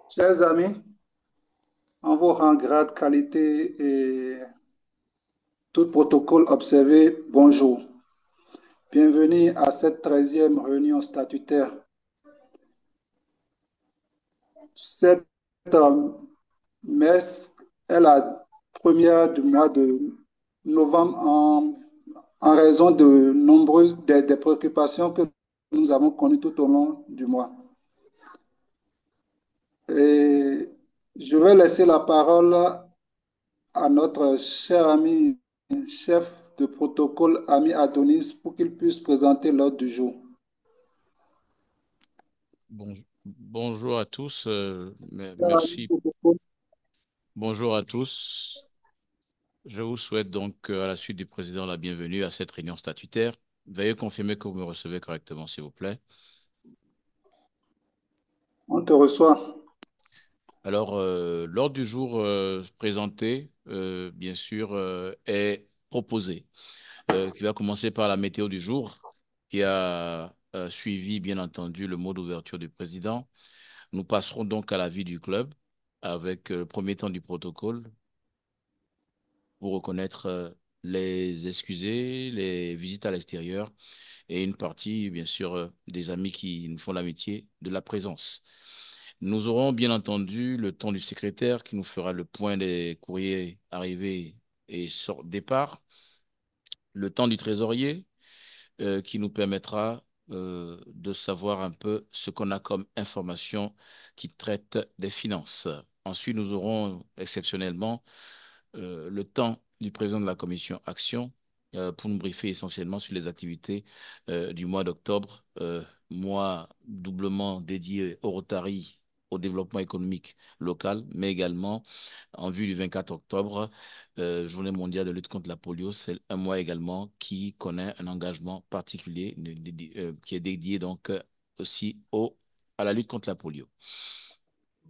Chers amis, en vos rangs, grades, qualité et tout protocole observé, bonjour. Bienvenue à cette 13e réunion statutaire. Cette messe est la première du mois de novembre en raison de nombreuses des préoccupations que nous avons connues tout au long du mois. Et je vais laisser la parole à notre cher ami, chef de protocole, ami Adonis, pour qu'il puisse présenter l'ordre du jour. Bonjour à tous, Cher ami merci. protocole, Bonjour à tous. Je vous souhaite donc à la suite du président la bienvenue à cette réunion statutaire. Veuillez confirmer que vous me recevez correctement, s'il vous plaît. on te reçoit. Alors, l'ordre du jour présenté, bien sûr, est proposé, qui va commencer par la météo du jour, qui a suivi, bien entendu, le mot d'ouverture du président. Nous passerons donc à la vie du club avec le premier temps du protocole, pour reconnaître les excusés, les visites à l'extérieur et une partie, bien sûr, des amis qui nous font l'amitié de la présence. Nous aurons bien entendu le temps du secrétaire qui nous fera le point des courriers arrivés et départ, le temps du trésorier qui nous permettra de savoir un peu ce qu'on a comme information qui traite des finances. Ensuite, nous aurons exceptionnellement le temps du président de la commission Action pour nous briefer essentiellement sur les activités du mois d'octobre, mois doublement dédié au Rotary, au développement économique local, mais également en vue du 24 octobre, Journée mondiale de lutte contre la polio. C'est un mois également qui connaît un engagement particulier qui est dédié donc aussi à la lutte contre la polio.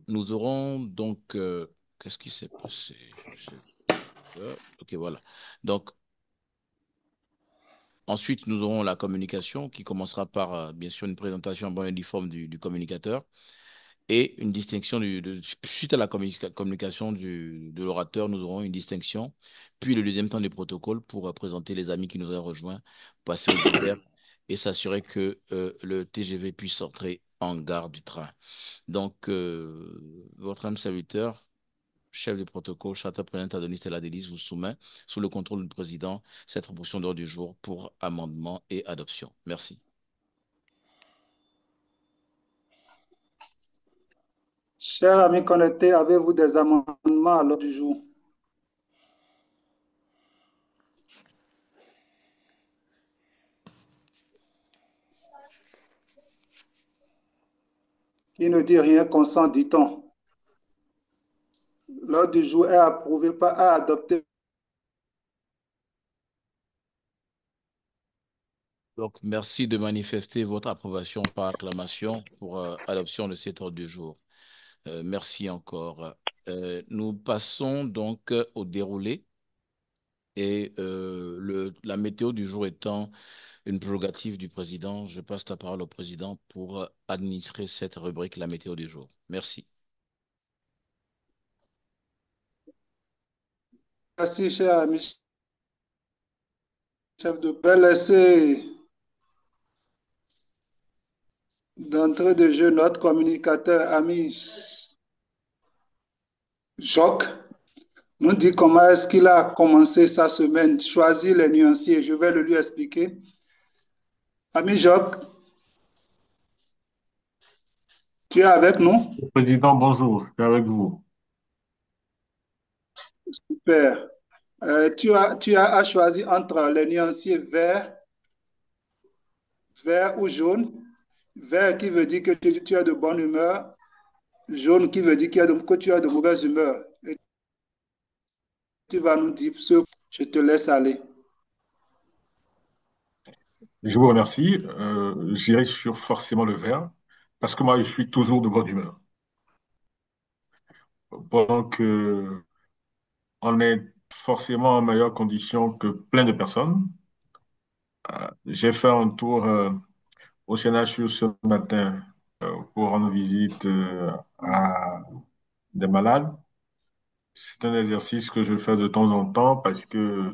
Nous aurons donc, qu'est-ce qui s'est passé? Ok, voilà. Donc, ensuite, nous aurons la communication qui commencera par, bien sûr, une présentation en bonne et due forme du communicateur et une distinction suite à la communication de l'orateur, nous aurons une distinction, puis le deuxième temps du protocole pour présenter les amis qui nous ont rejoints, passer au divers et s'assurer que le TGV puisse entrer en gare du train. Donc, votre âme serviteur, chef de protocole, Château-Prenant Adonis Tella-Délice vous soumet, sous le contrôle du président, cette proposition d'ordre du jour pour amendement et adoption. Merci. Chers amis connectés, avez-vous des amendements à l'ordre du jour? Qui ne dit rien consent, dit-on. L'ordre du jour est approuvé, pas à adopter. Donc, merci de manifester votre approbation par acclamation pour adoption de cet ordre du jour. Merci encore. Nous passons donc au déroulé et la météo du jour étant une prérogative du président, je passe la parole au président pour administrer cette rubrique, la météo du jour. Merci. Merci, cher ami, chef de paix. Laissez d'entrée de jeu notre communicateur, ami Jacques, nous dit comment est-ce qu'il a commencé sa semaine, choisir les nuanciers. Je vais le lui expliquer. Ami Jacques, tu es avec nous? Président, bonjour, je suis avec vous. Super. Tu as à choisir entre les nuanciers vert ou jaune. Vert qui veut dire que tu as de bonne humeur, jaune qui veut dire que tu as de mauvaise humeur. Et tu vas nous dire ce, je te laisse aller. Je vous remercie. J'irai sur forcément le vert, parce que moi, je suis toujours de bonne humeur. pendant que on est forcément en meilleure condition que plein de personnes. J'ai fait un tour au CNHU ce matin pour rendre visite à des malades. C'est un exercice que je fais de temps en temps parce que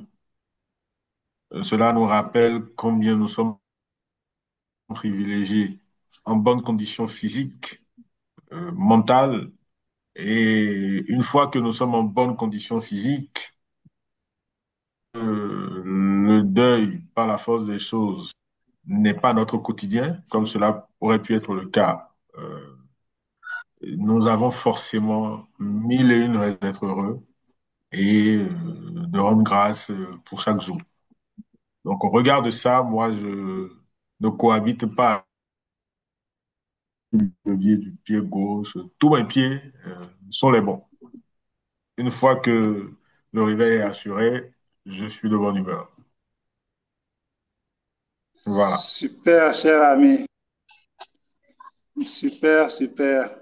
cela nous rappelle combien nous sommes privilégiés en bonne condition physique, mentale. Et une fois que nous sommes en bonne condition physique, le deuil, par la force des choses, n'est pas notre quotidien, comme cela aurait pu être le cas. Nous avons forcément mille et une raisons d'être heureux et de rendre grâce pour chaque jour. Donc, au regard de ça, moi, je ne cohabite pas le levier du pied gauche. Tous mes pieds sont les bons. Une fois que le réveil est assuré, je suis de bonne humeur. Voilà. Super, cher ami. Super, super.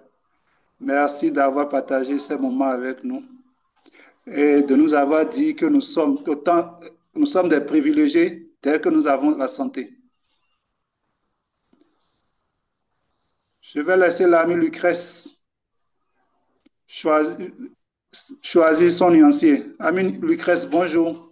Merci d'avoir partagé ces moments avec nous et de nous avoir dit que nous sommes des privilégiés dès que nous avons la santé. Je vais laisser l'ami Lucrèce choisir, choisir son nuancier. Ami Lucrèce, bonjour.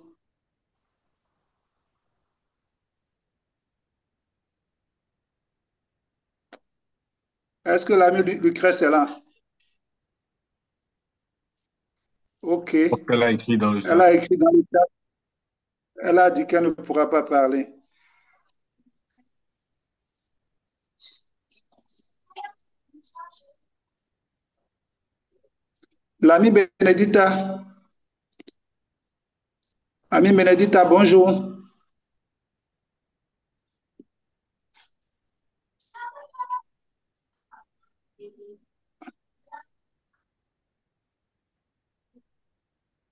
Est-ce que l'ami Lucrèce est là? OK. Ce qu'elle a écrit dans le Elle chat. a écrit dans le chat, elle a dit qu'elle ne pourra pas parler. L'ami Benedita, ami Benedita, bonjour.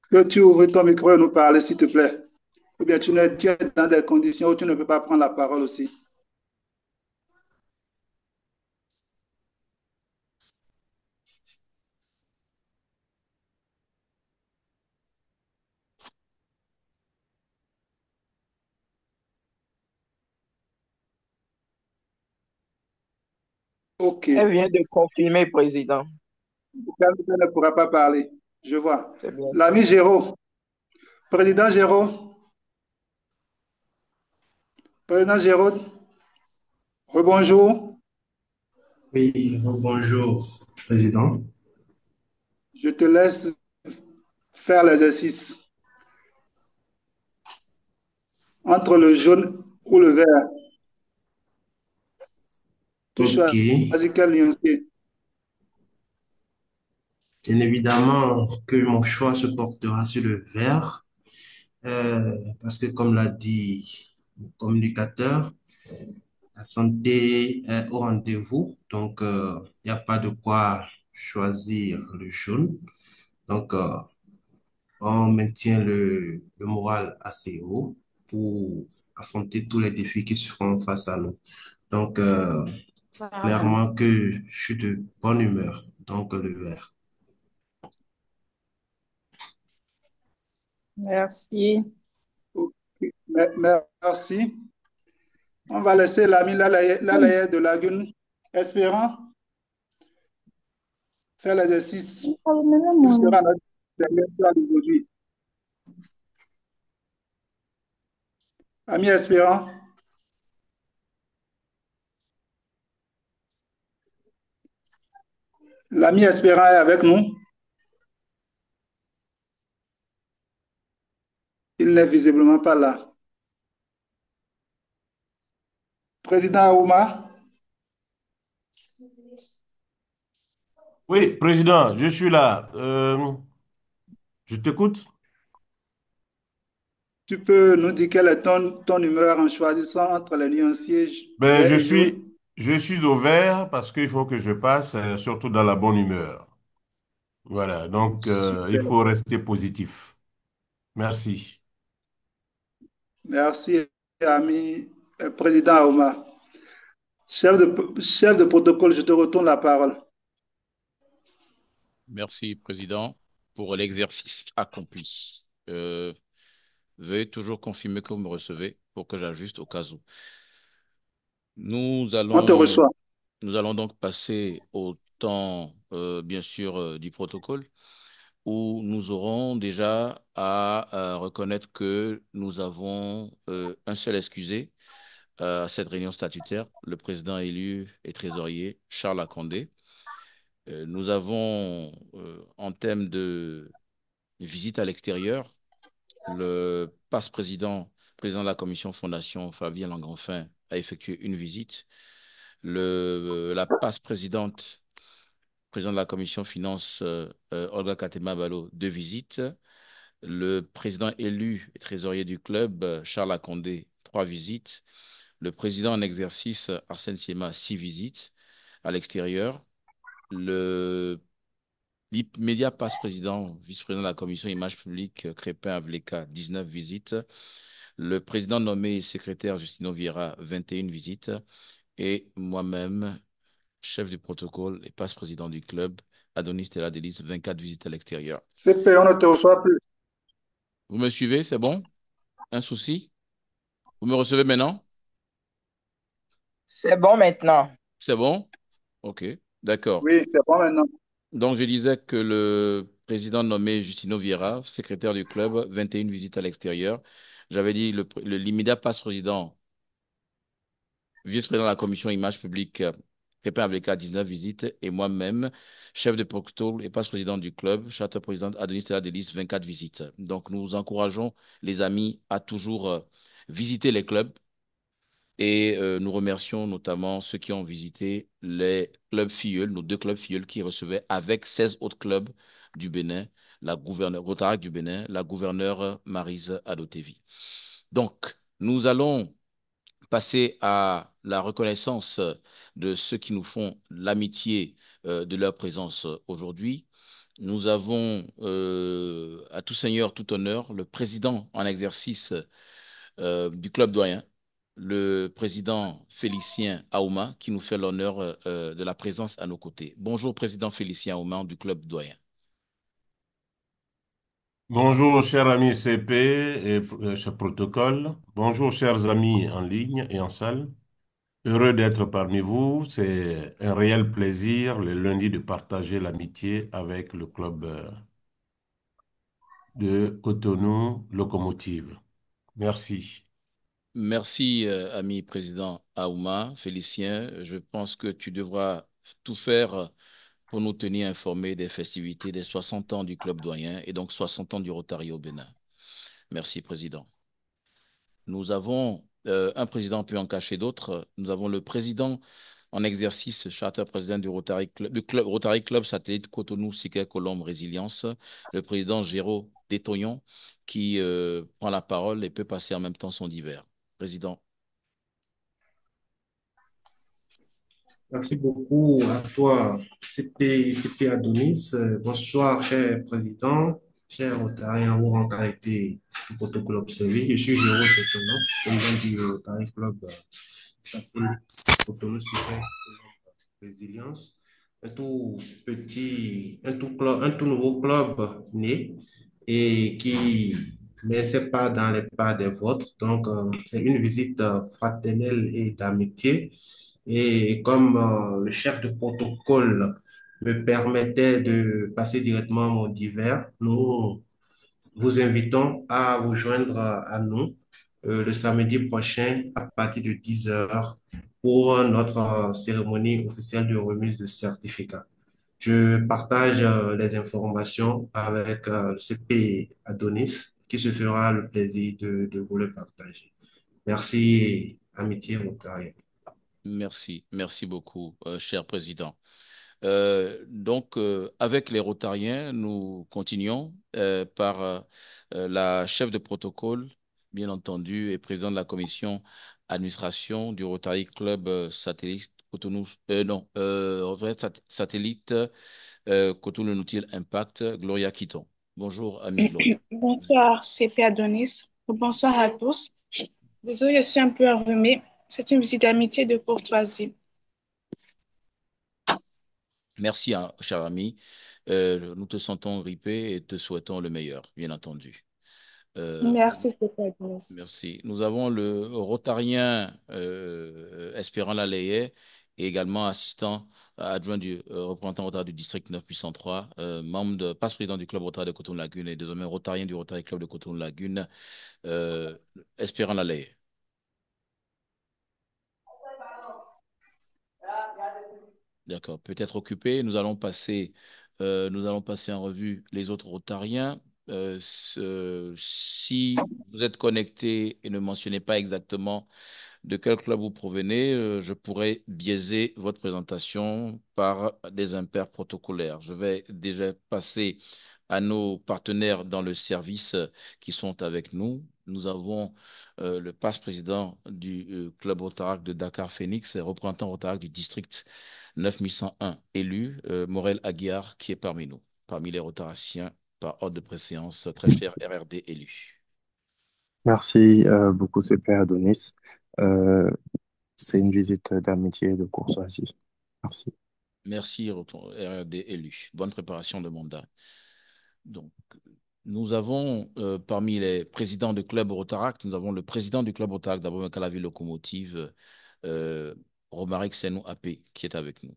Que tu ouvres ton micro et nous parler, s'il te plaît. Ou bien tu es dans des conditions où tu ne peux pas prendre la parole aussi. OK. Elle vient de confirmer, président. Elle ne pourra pas parler. Je vois. C'est bien ça. L'ami Géraud, président Géraud, président Géraud, rebonjour. Oui, bonjour, Président. Je te laisse faire l'exercice entre le jaune ou le vert. Tu Ok, choisis quel nuancier. bien évidemment que mon choix se portera sur le vert, parce que comme l'a dit le communicateur, la santé est au rendez-vous, donc il n'y a pas de quoi choisir le jaune. Donc, on maintient le moral assez haut pour affronter tous les défis qui seront face à nous. Donc, clairement que je suis de bonne humeur, donc le vert. Merci. OK. Merci. On va laisser l'ami Lalaye de Lagune, espérant faire l'exercice. Il sera notre dernier plan d'aujourd'hui. Ami espérant, l'ami espérant est avec nous. Il n'est visiblement pas là. Président Aouma, Oui, président, je suis là. Je t'écoute. tu peux nous dire quelle est ton humeur en choisissant entre les nuanciers Ben, vert et jaune? je suis au vert parce qu'il faut que je passe, surtout dans la bonne humeur. Voilà, donc il Super. faut rester positif. Merci. Merci, ami président Aouma. Chef de protocole, je te retourne la parole. Merci, Président, pour l'exercice accompli. Veuillez toujours confirmer que vous me recevez pour que j'ajuste au cas où. Nous On te allons, reçoit. nous allons donc passer au temps, bien sûr, du protocole, où nous aurons déjà à reconnaître que nous avons un seul excusé à cette réunion statutaire, le président élu et trésorier Charles Akandé. Nous avons, en termes de visite à l'extérieur, le passe-président, président de la commission fondation, Fabien Langrenfin, a effectué une visite. La passe-présidente, président de la commission finance, Olga Katema-Balo, deux visites. Le président élu et trésorier du club, Charles Akondé, trois visites. Le président en exercice, Arsène Siema, six visites à l'extérieur. Le l'immédiat passe-président, vice-président de la commission image publique, Crépin Avleka, 19 visites. Le président nommé secrétaire Justino Vieira, 21 visites. Et moi-même, chef du protocole et passe-président du club, Adonis Tella-Delis, 24 visites à l'extérieur. CP, on ne te reçoit plus. Vous me suivez, c'est bon? Un souci? Vous me recevez maintenant? C'est bon maintenant. C'est bon? Ok, d'accord. Oui, c'est bon maintenant. Donc, je disais que le président nommé Justino Vieira, secrétaire du club, 21 visites à l'extérieur. J'avais dit l'immédiat passe-président, vice-président de la commission image publique, Pépin Ableka, 19 visites, et moi-même, chef de protocole et passe-président du club, charte président Adonis Tella-Delis, 24 visites. Donc, nous encourageons les amis à toujours visiter les clubs et nous remercions notamment ceux qui ont visité les clubs filleuls, nos deux clubs filleuls qui recevaient avec 16 autres clubs du Bénin, la gouverneure Rotaract du Bénin, la gouverneure Maryse Adotevi. Donc, nous allons passer à la reconnaissance de ceux qui nous font l'amitié de leur présence aujourd'hui. Nous avons, à tout seigneur, tout honneur, le président en exercice du club doyen, le président Félicien Aouma, qui nous fait l'honneur de la présence à nos côtés. Bonjour, président Félicien Aouma du club doyen. Bonjour, chers amis CP et cher protocole. Bonjour, chers amis en ligne et en salle. Heureux d'être parmi vous. C'est un réel plaisir le lundi de partager l'amitié avec le club de Cotonou Locomotive. Merci. Merci, ami président Aouma, Félicien. Je pense que tu devras tout faire pour nous tenir informés des festivités des 60 ans du club doyen et donc 60 ans du Rotary au Bénin. Merci, président. Nous avons un président peut en cacher d'autres. Nous avons le président en exercice, charter président du club Rotary Club Satellite Cotonou Siquet Colombe Résilience, le président Géraud Détoyon, qui prend la parole et peut passer en même temps son divers. Président. Merci beaucoup à toi, CP Adonis. Bonsoir, cher président, cher Rotariens ou en qualité du protocole observé. Je suis Jérôme Pétionneau, président du Rotary Club s'appelle Cotonou Cyber Résilience. Un tout petit, un tout nouveau club né et qui ne c'est pas dans les pas des vôtres. Donc, c'est une visite fraternelle et d'amitié et comme le chef de protocole me permettait de passer directement à mon divers, nous vous invitons à vous joindre à nous le samedi prochain à partir de 10 heures pour notre cérémonie officielle de remise de certificat. Je partage les informations avec le CP Adonis qui se fera le plaisir de vous le partager. Merci, amitié Rotarienne. Merci, merci beaucoup, cher président. Donc, avec les Rotariens, nous continuons par la chef de protocole, bien entendu, et président de la commission administration du Rotary Club Satellite Cotonou, non, Rotary Satellite Cotonou Nautil Impact, Gloria Kiton. Bonjour, ami Gloria. Bonsoir, CP Adonis. Bonsoir à tous. Désolée, je suis un peu enrhumée. C'est une visite d'amitié et de courtoisie. Merci, hein, cher ami. Nous te sentons grippé et te souhaitons le meilleur, bien entendu. Euh, Merci, CP Adonis. Merci. Nous avons le Rotarien Espérant Lalayet et également assistant adjoint du représentant Rotary du district 9 membre passe-président du club Rotary de Cotonou-Lagune et désormais Rotarien du Rotary Club de Cotonou-Lagune, euh, Espérant Lalayet. D'accord, peut-être occupé. Nous allons passer en revue les autres Rotariens. Si vous êtes connecté et ne mentionnez pas exactement de quel club vous provenez, je pourrais biaiser votre présentation par des impairs protocolaires. Je vais déjà passer à nos partenaires dans le service qui sont avec nous. Nous avons le passe-président du club Rotaract de Dakar Phoenix, et représentant Rotaract du district 9101 élu, Morel Aguiar, qui est parmi les Rotaraciens par ordre de préséance, très cher RRD élu. Merci beaucoup, CP Adonis. Euh, c'est une visite d'amitié et de courtoisie. Merci. Merci, RRD élu. Bonne préparation de mandat. Donc, nous avons parmi les présidents de club Rotaract, nous avons le président du club Rotaract d'abord la ville locomotive, euh, Romaric Senou AP, qui est avec nous.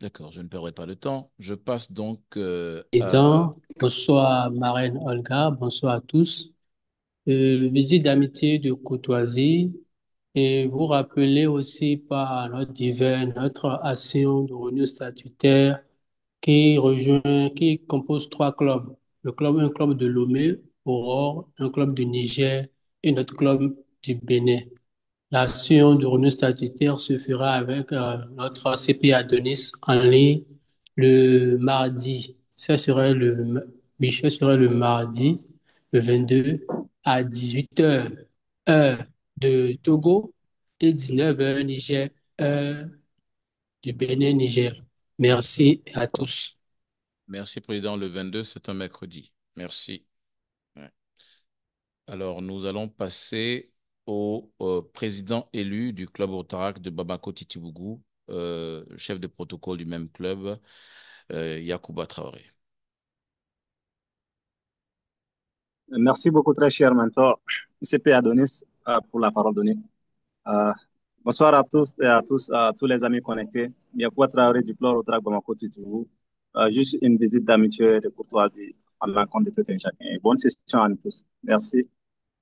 D'accord, je ne perdrai pas de temps. Je passe donc à... Président, bonsoir Marraine Olga, bonsoir à tous. Visite d'amitié, de courtoisie, et vous rappelez aussi par notre divers, notre action de réunion statutaire qui compose trois clubs. Un club de Lomé, Aurore, un club de Niger et notre club du Bénin. L'action de renom statutaire se fera avec notre CP Adonis en ligne le mardi. Oui, ce serait le mardi, le 22 à 18 heures, heure de Togo, et 19 heures Niger, heure du Bénin, Niger. Merci à tous. Merci, Président. Le 22, c'est un mercredi. Merci. Ouais. Alors, nous allons passer au président élu du club Rotaract de Bamako Titibougou, chef de protocole du même club, Yacouba Traoré. Merci beaucoup, très cher mentor, CP Adonis, pour la parole donnée. Euh, Bonsoir à tous et à tous, à tous les amis connectés. Yacouba Traoré du Club Rotaract Bamako Titoubou. Juste une visite d'amitié et de courtoisie en l'encontre de tout un chacun. Et bonne session à nous tous. Merci.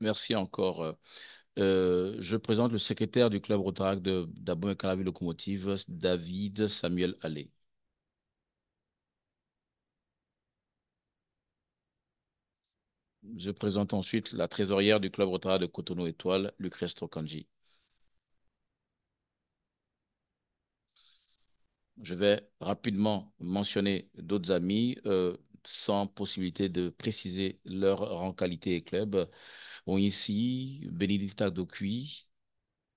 Merci encore. Je présente le secrétaire du club Rotaract de d'Abomey Calavi Locomotive, David Samuel Allé. Je présente ensuite la trésorière du club Rotaract de Cotonou Étoile, Lucrèce Trokanji. Je vais rapidement mentionner d'autres amis sans possibilité de préciser leur rang, qualité et club. Bon, ici, Bénédicta Dokuy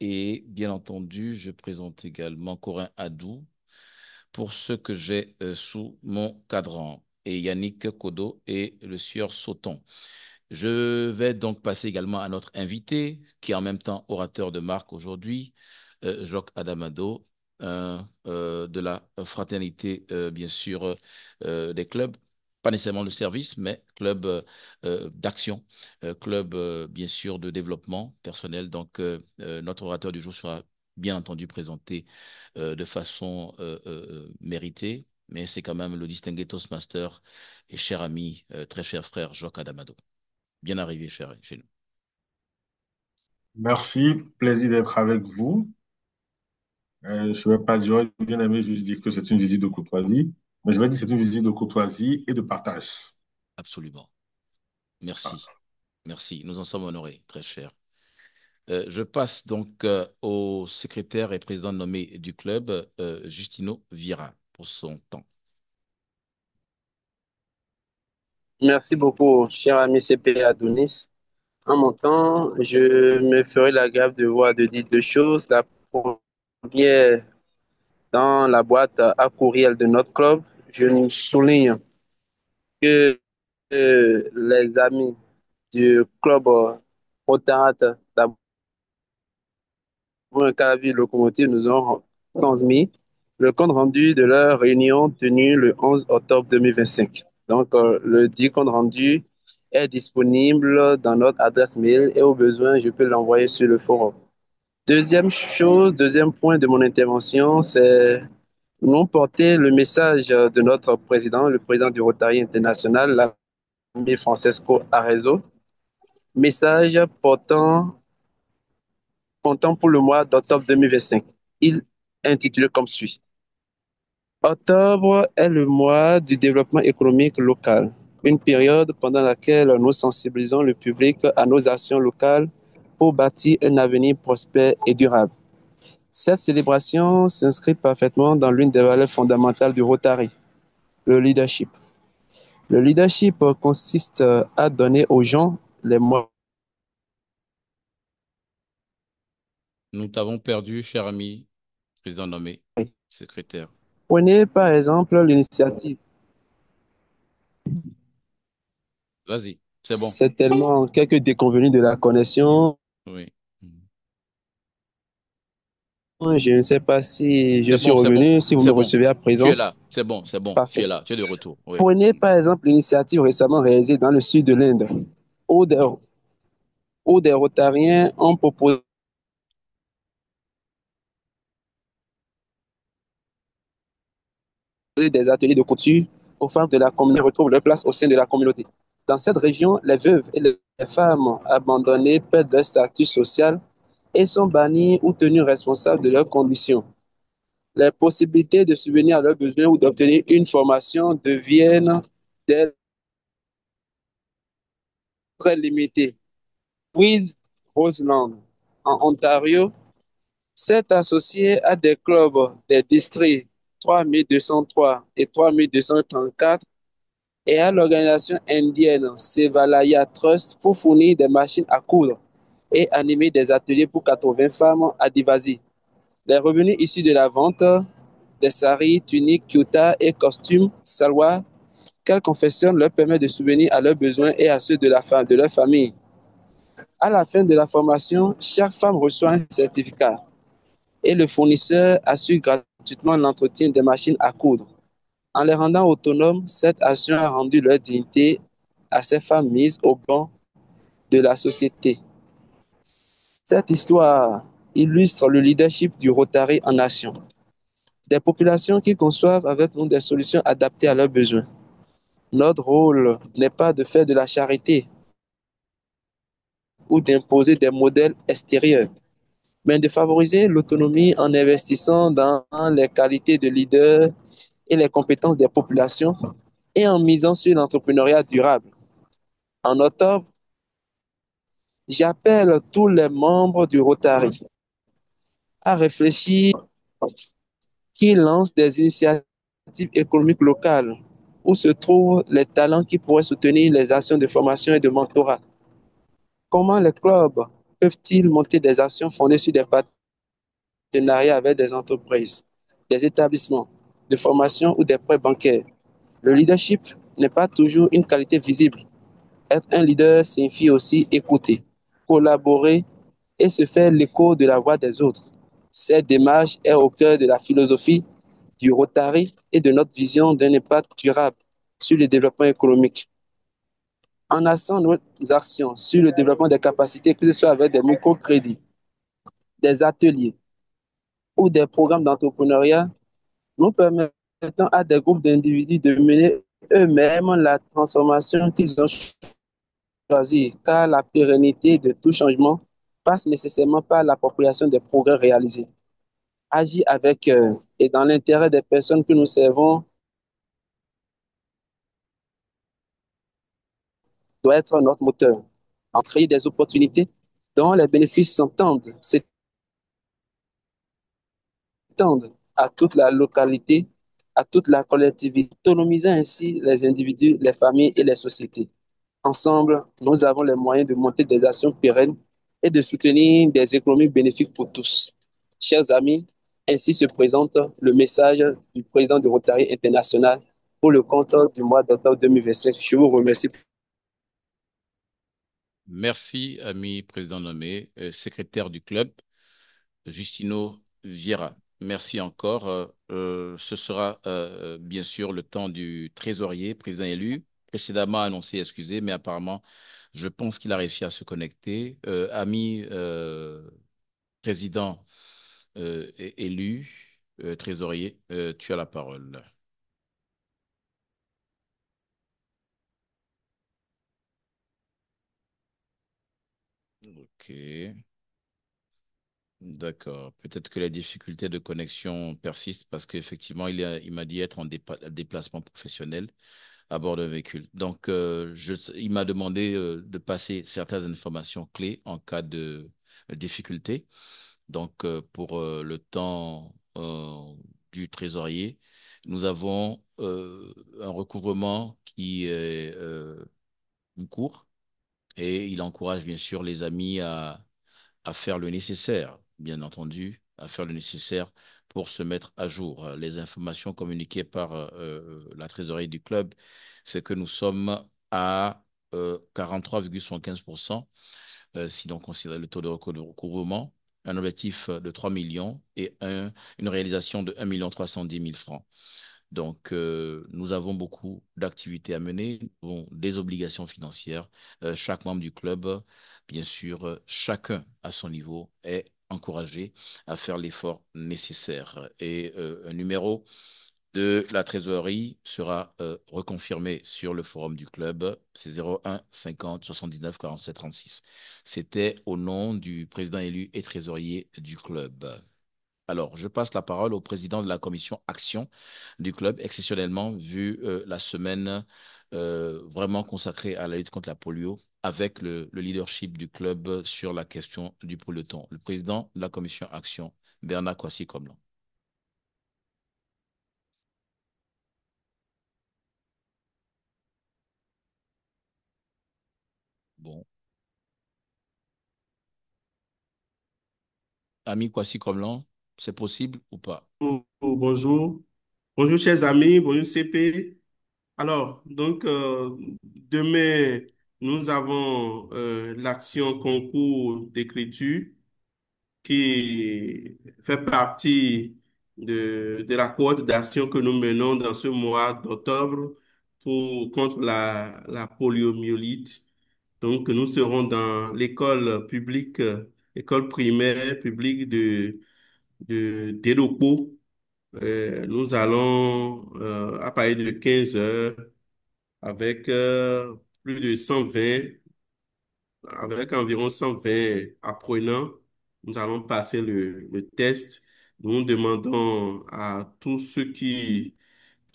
et bien entendu, je présente également Corin Adou pour ceux que j'ai sous mon cadran et Yannick Kodo et le sieur Sauton. Je vais donc passer également à notre invité, qui est en même temps orateur de marque aujourd'hui, Jacques Adamado, de la fraternité, bien sûr, des clubs, pas nécessairement de service, mais club d'action, club, bien sûr, de développement personnel. Donc, notre orateur du jour sera bien entendu présenté de façon méritée, mais c'est quand même le distingué Toastmaster et cher ami, très cher frère Jacques Adamado. Bien arrivé chez nous. Merci, plaisir d'être avec vous. Je ne vais pas dire bien aimé, je vais dire que c'est une visite de courtoisie, mais je vais dire que c'est une visite de courtoisie et de partage. Absolument. Ah. Merci. Merci. Nous en sommes honorés, très cher. Je passe donc au secrétaire et président nommé du club, Justino Vira, pour son temps. Merci beaucoup, cher ami CP Adonis. En mon temps, je me ferai la gaffe de dire deux choses. La première, dans la boîte à courriel de notre club, je nous souligne que les amis du club Rotaract un Calavi Locomotive nous ont transmis le compte rendu de leur réunion tenue le 11 octobre 2025. Donc, le dit compte rendu est disponible dans notre adresse mail et au besoin, je peux l'envoyer sur le forum. Deuxième chose, deuxième point de mon intervention, c'est nous porter le message de notre président, le président du Rotary International, l'ami Francesco Arezzo. Message portant pour le mois d'octobre 2025. Il est intitulé comme suit. Octobre est le mois du développement économique local, une période pendant laquelle nous sensibilisons le public à nos actions locales pour bâtir un avenir prospère et durable. Cette célébration s'inscrit parfaitement dans l'une des valeurs fondamentales du Rotary, le leadership. Le leadership consiste à donner aux gens les moyens. Nous t'avons perdu, cher ami, président nommé, secrétaire. Prenez par exemple l'initiative. Vas-y, c'est bon. C'est tellement quelques déconvenus de la connexion. Oui. Je ne sais pas si je C'est suis bon, c'est bon. revenu, si vous C'est me bon. recevez à Tu présent. es là. C'est bon, c'est bon. Tu Parfait. es là. Tu es de retour. Oui. Prenez par exemple l'initiative récemment réalisée dans le sud de l'Inde, où des Rotariens ont proposé des ateliers de couture aux femmes de la communauté retrouvent leur place au sein de la communauté. Dans cette région, les veuves et les femmes abandonnées perdent leur statut social et sont bannies ou tenues responsables de leurs conditions. Les possibilités de subvenir à leurs besoins ou d'obtenir une formation deviennent très limitées. With Roseland, en Ontario, s'est associé à des clubs des districts 3203 et 3234 et à l'organisation indienne Sevalaya Trust pour fournir des machines à coudre et animer des ateliers pour 80 femmes à Divasi. Les revenus issus de la vente des saris, tuniques, kurtas et costumes salwar qu'elles confectionnent leur permet de subvenir à leurs besoins et à ceux de leur famille. À la fin de la formation, chaque femme reçoit un certificat et le fournisseur assure gratuitement l'entretien des machines à coudre. En les rendant autonomes, cette action a rendu leur dignité à ces femmes mises au banc de la société. Cette histoire illustre le leadership du Rotary en action. Des populations qui conçoivent avec nous des solutions adaptées à leurs besoins. Notre rôle n'est pas de faire de la charité ou d'imposer des modèles extérieurs, mais de favoriser l'autonomie en investissant dans les qualités de leader et les compétences des populations et en misant sur l'entrepreneuriat durable. En octobre, j'appelle tous les membres du Rotary à réfléchir qui lancent des initiatives économiques locales où se trouvent les talents qui pourraient soutenir les actions de formation et de mentorat. Comment les clubs peuvent-ils monter des actions fondées sur des partenariats avec des entreprises, des établissements de formation ou des prêts bancaires? Le leadership n'est pas toujours une qualité visible. Être un leader signifie aussi écouter, collaborer et se faire l'écho de la voix des autres. Cette démarche est au cœur de la philosophie du Rotary et de notre vision d'un impact durable sur le développement économique. En assant nos actions sur le développement des capacités, que ce soit avec des microcrédits, des ateliers ou des programmes d'entrepreneuriat, nous permettons à des groupes d'individus de mener eux-mêmes la transformation qu'ils ont choisie, car la pérennité de tout changement passe nécessairement par l'appropriation des progrès réalisés. Agir avec et dans l'intérêt des personnes que nous servons doit être notre moteur. En créer des opportunités dont les bénéfices s'étendent à toute la localité, à toute la collectivité, autonomisant ainsi les individus, les familles et les sociétés. Ensemble, nous avons les moyens de monter des actions pérennes et de soutenir des économies bénéfiques pour tous. Chers amis, ainsi se présente le message du président du Rotary International pour le compte du mois d'octobre 2025. Je vous remercie. Merci, ami président nommé, secrétaire du club. Justino Vieira. Merci encore. Ce sera bien sûr le temps du trésorier, président élu, précédemment annoncé, excusez, mais apparemment, je pense qu'il a réussi à se connecter. Ami président élu, trésorier, tu as la parole. Ok. D'accord. Peut-être que la difficulté de connexion persiste parce qu'effectivement, il m'a dit être en déplacement professionnel à bord d'un véhicule. Donc, il m'a demandé de passer certaines informations clés en cas de difficulté. Donc, pour le temps du trésorier, nous avons un recouvrement qui est en cours et il encourage bien sûr les amis à faire le nécessaire, bien entendu, à faire le nécessaire pour se mettre à jour. Les informations communiquées par la trésorerie du club, c'est que nous sommes à 43,75%, si l'on considère le taux de recouvrement, un objectif de 3 millions et une réalisation de 1 310 000 francs. Donc, nous avons beaucoup d'activités à mener, nous avons des obligations financières. Chaque membre du club, bien sûr, chacun à son niveau est encouragé à faire l'effort nécessaire. Et un numéro de la trésorerie sera reconfirmé sur le forum du club. C'est 01 50 79 47 36. C'était au nom du président élu et trésorier du club. Alors, je passe la parole au président de la commission action du club, exceptionnellement, vu la semaine vraiment consacrée à la lutte contre la polio, avec le leadership du club sur la question du peloton. Le président de la commission action, Bernard Kwasi-Komlan. Bon. Ami Kwasi-Komlan, c'est possible ou pas? Bonjour. Bonjour, chers amis. Bonjour, CP. Alors, demain, nous avons l'action concours d'écriture qui fait partie de la cohorte d'action que nous menons dans ce mois d'octobre contre la poliomyélite. Donc, nous serons dans l'école publique, école primaire publique d'Edopo. Nous allons à partir de 15 heures avec plus de 120, avec environ 120 apprenants. Nous allons passer le test. Nous demandons à tous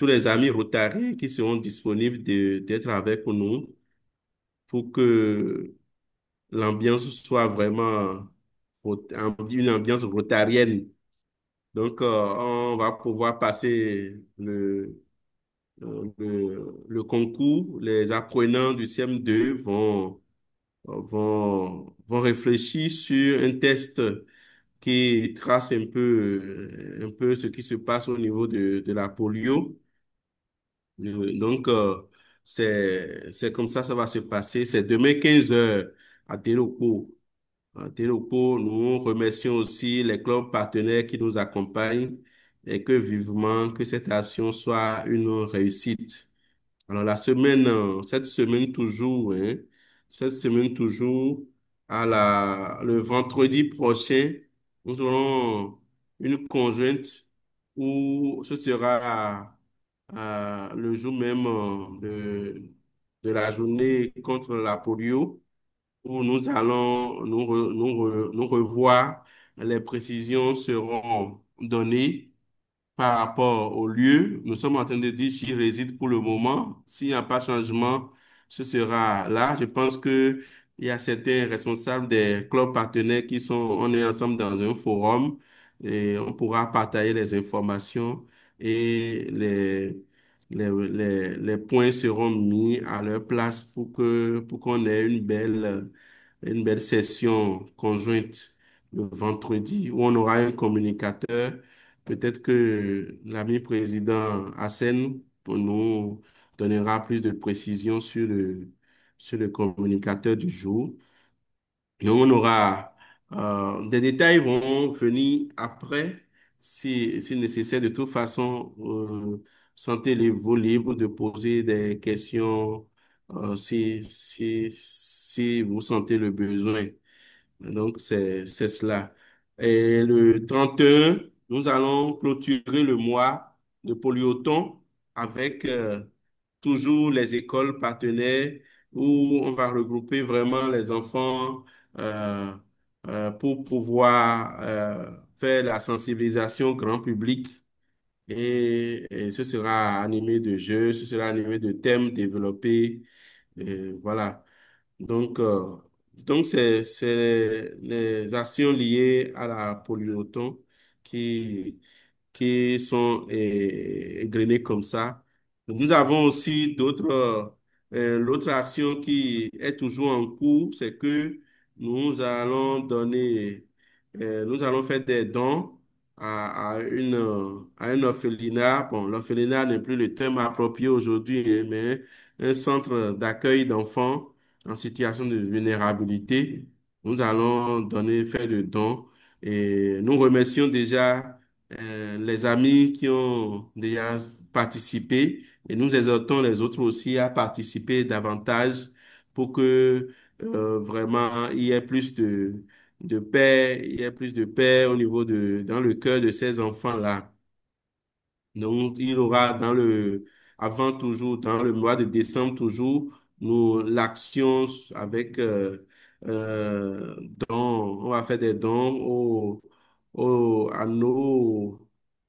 les amis Rotary qui seront disponibles d'être avec nous pour que l'ambiance soit vraiment une ambiance rotarienne. On va pouvoir passer le concours. Les apprenants du CM2 vont réfléchir sur un test qui trace un peu ce qui se passe au niveau de la polio. Euh, Donc, euh, c'est comme ça va se passer. C'est demain 15 heures à Télopo. À Télopo, nous remercions aussi les clubs partenaires qui nous accompagnent et que vivement que cette action soit une réussite. Alors, cette semaine toujours, hein, cette semaine toujours, le vendredi prochain, nous aurons une conjointe où ce sera le jour même de la journée contre la polio, où nous allons nous revoir. Les précisions seront données par rapport au lieu. Nous sommes en train de dire j'y réside pour le moment. S'il n'y a pas de changement, ce sera là. Je pense que il y a certains responsables des clubs partenaires on est ensemble dans un forum et on pourra partager les informations et les points seront mis à leur place pour qu'on ait une belle session conjointe le vendredi où on aura un communicateur. Peut-être que l'ami président Hassan nous donnera plus de précisions sur le communicateur du jour. Et on aura Des détails vont venir après si nécessaire. De toute façon, sentez-les-vous libre de poser des questions si vous sentez le besoin. Donc, c'est cela. Et le 31, nous allons clôturer le mois de Polioton avec toujours les écoles partenaires où on va regrouper vraiment les enfants euh, pour pouvoir faire la sensibilisation grand public. Et ce sera animé de jeux, ce sera animé de thèmes développés. Voilà. Donc, euh, donc c'est les actions liées à la polioton qui, qui sont égrenées comme ça. Nous avons aussi l'autre action qui est toujours en cours, c'est que nous allons faire des dons à un orphelinat. Bon, l'orphelinat n'est plus le terme approprié aujourd'hui, hein, mais un centre d'accueil d'enfants en situation de vulnérabilité. Nous allons faire le don et nous remercions déjà les amis qui ont déjà participé et nous exhortons les autres aussi à participer davantage pour que vraiment il y ait plus de paix, il y ait plus de paix dans le cœur de ces enfants-là. Donc, il y aura avant toujours, dans le mois de décembre toujours, l'action avec dons, on va faire des dons à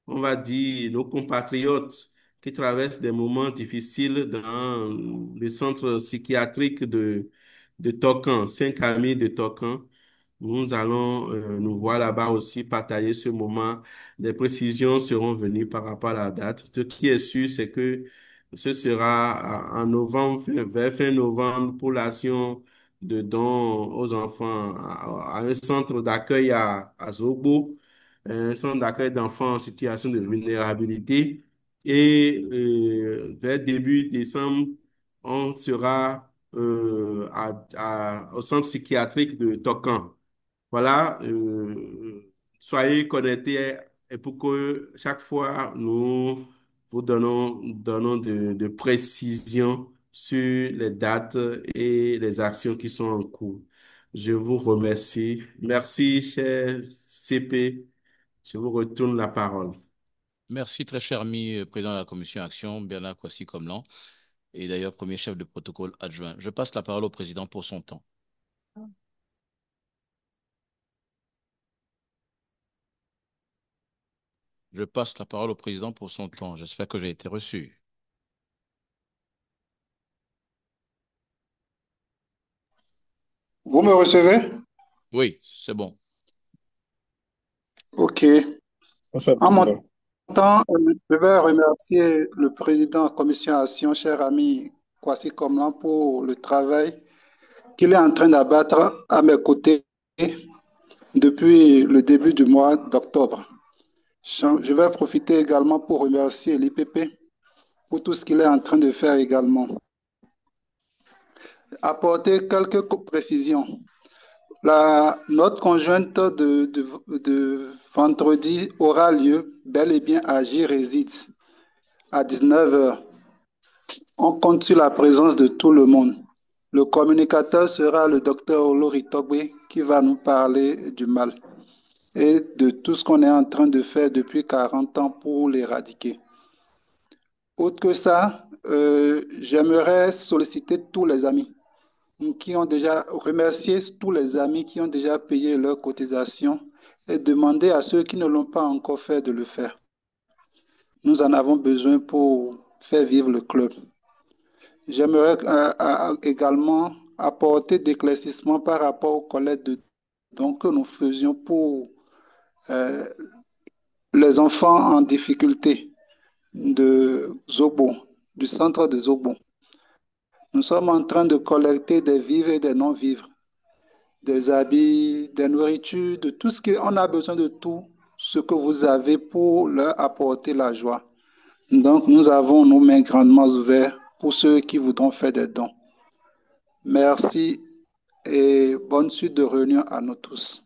on va dire, nos compatriotes qui traversent des moments difficiles dans le centre psychiatrique de Tocan, Saint-Camille de Tocan. Nous allons nous voir là-bas aussi partager ce moment. Des précisions seront venues par rapport à la date. Ce qui est sûr, c'est que ce sera en novembre, vers fin novembre, pour l'action de dons aux enfants à un centre d'accueil à Zobo, un centre d'accueil d'enfants en situation de vulnérabilité. Et vers début décembre, on sera au centre psychiatrique de Tocan. Voilà, soyez connectés et pour que chaque fois nous vous donnons de précisions sur les dates et les actions qui sont en cours. Je vous remercie. Merci, cher CP. Je vous retourne la parole. Merci, très cher ami, président de la commission Action, Bernard Kwasi-Komlan, et d'ailleurs premier chef de protocole adjoint. Je passe la parole au président pour son temps. Je passe la parole au président pour son temps. J'espère que j'ai été reçu. Vous me recevez? Oui, c'est bon. OK. Bonsoir, En mon Président. temps, je vais remercier le président de la commission Action, cher ami Kwasi Komlan, pour le travail qu'il est en train d'abattre à mes côtés depuis le début du mois d'octobre. Je vais profiter également pour remercier l'IPP pour tout ce qu'il est en train de faire également. Apporter quelques précisions. La note conjointe de vendredi aura lieu bel et bien à J-Résides à 19 heures. On compte sur la présence de tout le monde. Le communicateur sera le docteur Olori Togbe qui va nous parler du mal et de tout ce qu'on est en train de faire depuis 40 ans pour l'éradiquer. Autre que ça, j'aimerais solliciter tous les amis qui ont déjà remercié tous les amis qui ont déjà payé leur cotisation et demander à ceux qui ne l'ont pas encore fait de le faire. Nous en avons besoin pour faire vivre le club. J'aimerais également apporter d'éclaircissements par rapport aux collectes de dons que nous faisions pour les enfants en difficulté de Zobo, du centre de Zobo. Nous sommes en train de collecter des vivres et des non-vivres, des habits, des nourritures, de tout ce qu'on a besoin de tout ce que vous avez pour leur apporter la joie. Donc, nous avons nos mains grandement ouvertes pour ceux qui voudront faire des dons. Merci et bonne suite de réunion à nous tous.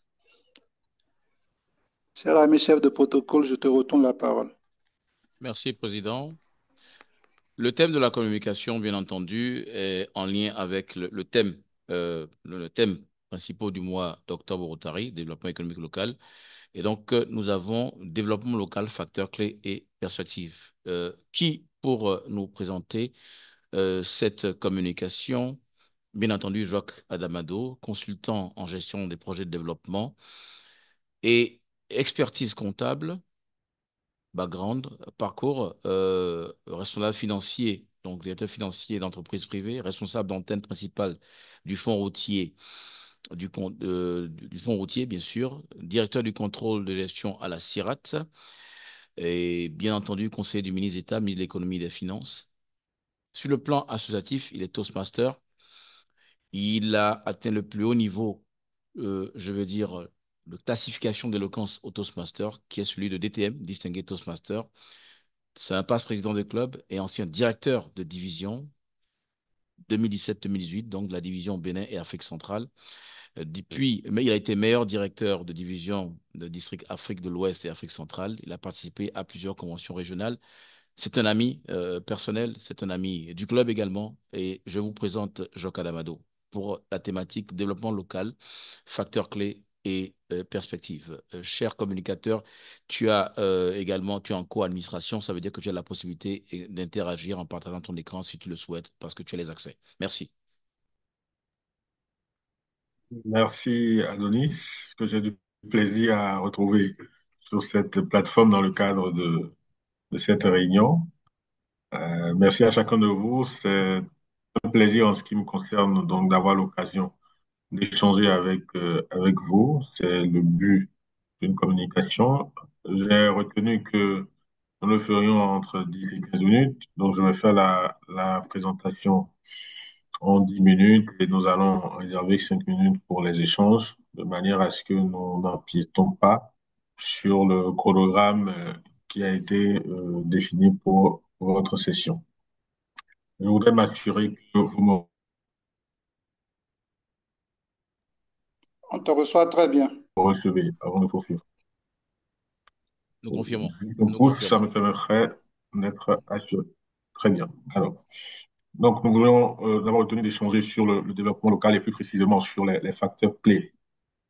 Cher ami chef de protocole, je te retourne la parole. Merci, Président. Le thème de la communication, bien entendu, est en lien avec le thème, le thème principal du mois d'octobre Rotary, développement économique local. Et donc, nous avons développement local, facteurs clés et perspectives. Qui, pour nous présenter cette communication, bien entendu, Jacques Adamado, consultant en gestion des projets de développement et expertise comptable, background, parcours, responsable financier, donc directeur financier d'entreprise privée, responsable d'antenne principale du fonds routier, du fonds routier, bien sûr, directeur du contrôle de gestion à la CIRAT, et bien entendu conseiller du ministre d'État, ministre de l'économie et des finances. Sur le plan associatif, il est Toastmaster. Il a atteint le plus haut niveau, je veux dire, de classification d'éloquence au Toastmaster, qui est celui de DTM, Distingué Toastmaster. C'est un passe-président de club et ancien directeur de division 2017-2018, donc de la division Bénin et Afrique centrale. Mais il a été meilleur directeur de division de district Afrique de l'Ouest et Afrique centrale. Il a participé à plusieurs conventions régionales. C'est un ami personnel, c'est un ami du club également. Et je vous présente Joca Damado pour la thématique développement local, facteurs clés et perspectives. Cher communicateur, tu es en co-administration, ça veut dire que tu as la possibilité d'interagir en partageant ton écran si tu le souhaites, parce que tu as les accès. Merci. Merci Adonis, que j'ai du plaisir à retrouver sur cette plateforme dans le cadre de cette réunion. Merci à chacun de vous. C'est un plaisir en ce qui me concerne donc d'avoir l'occasion d'échanger avec vous. C'est le but d'une communication. J'ai retenu que nous le ferions entre 10 et 15 minutes. Donc, je vais faire la présentation en 10 minutes et nous allons réserver 5 minutes pour les échanges de manière à ce que nous n'empiétons pas sur le chronogramme qui a été défini pour votre session. Je voudrais m'assurer que vous me On te reçoit très bien. recevez avant de poursuivre. Nous confirmons. Donc, ça me permettrait d'être assuré. Très bien. Alors, donc nous voulons d'abord retenu d'échanger sur le développement local et plus précisément sur les facteurs clés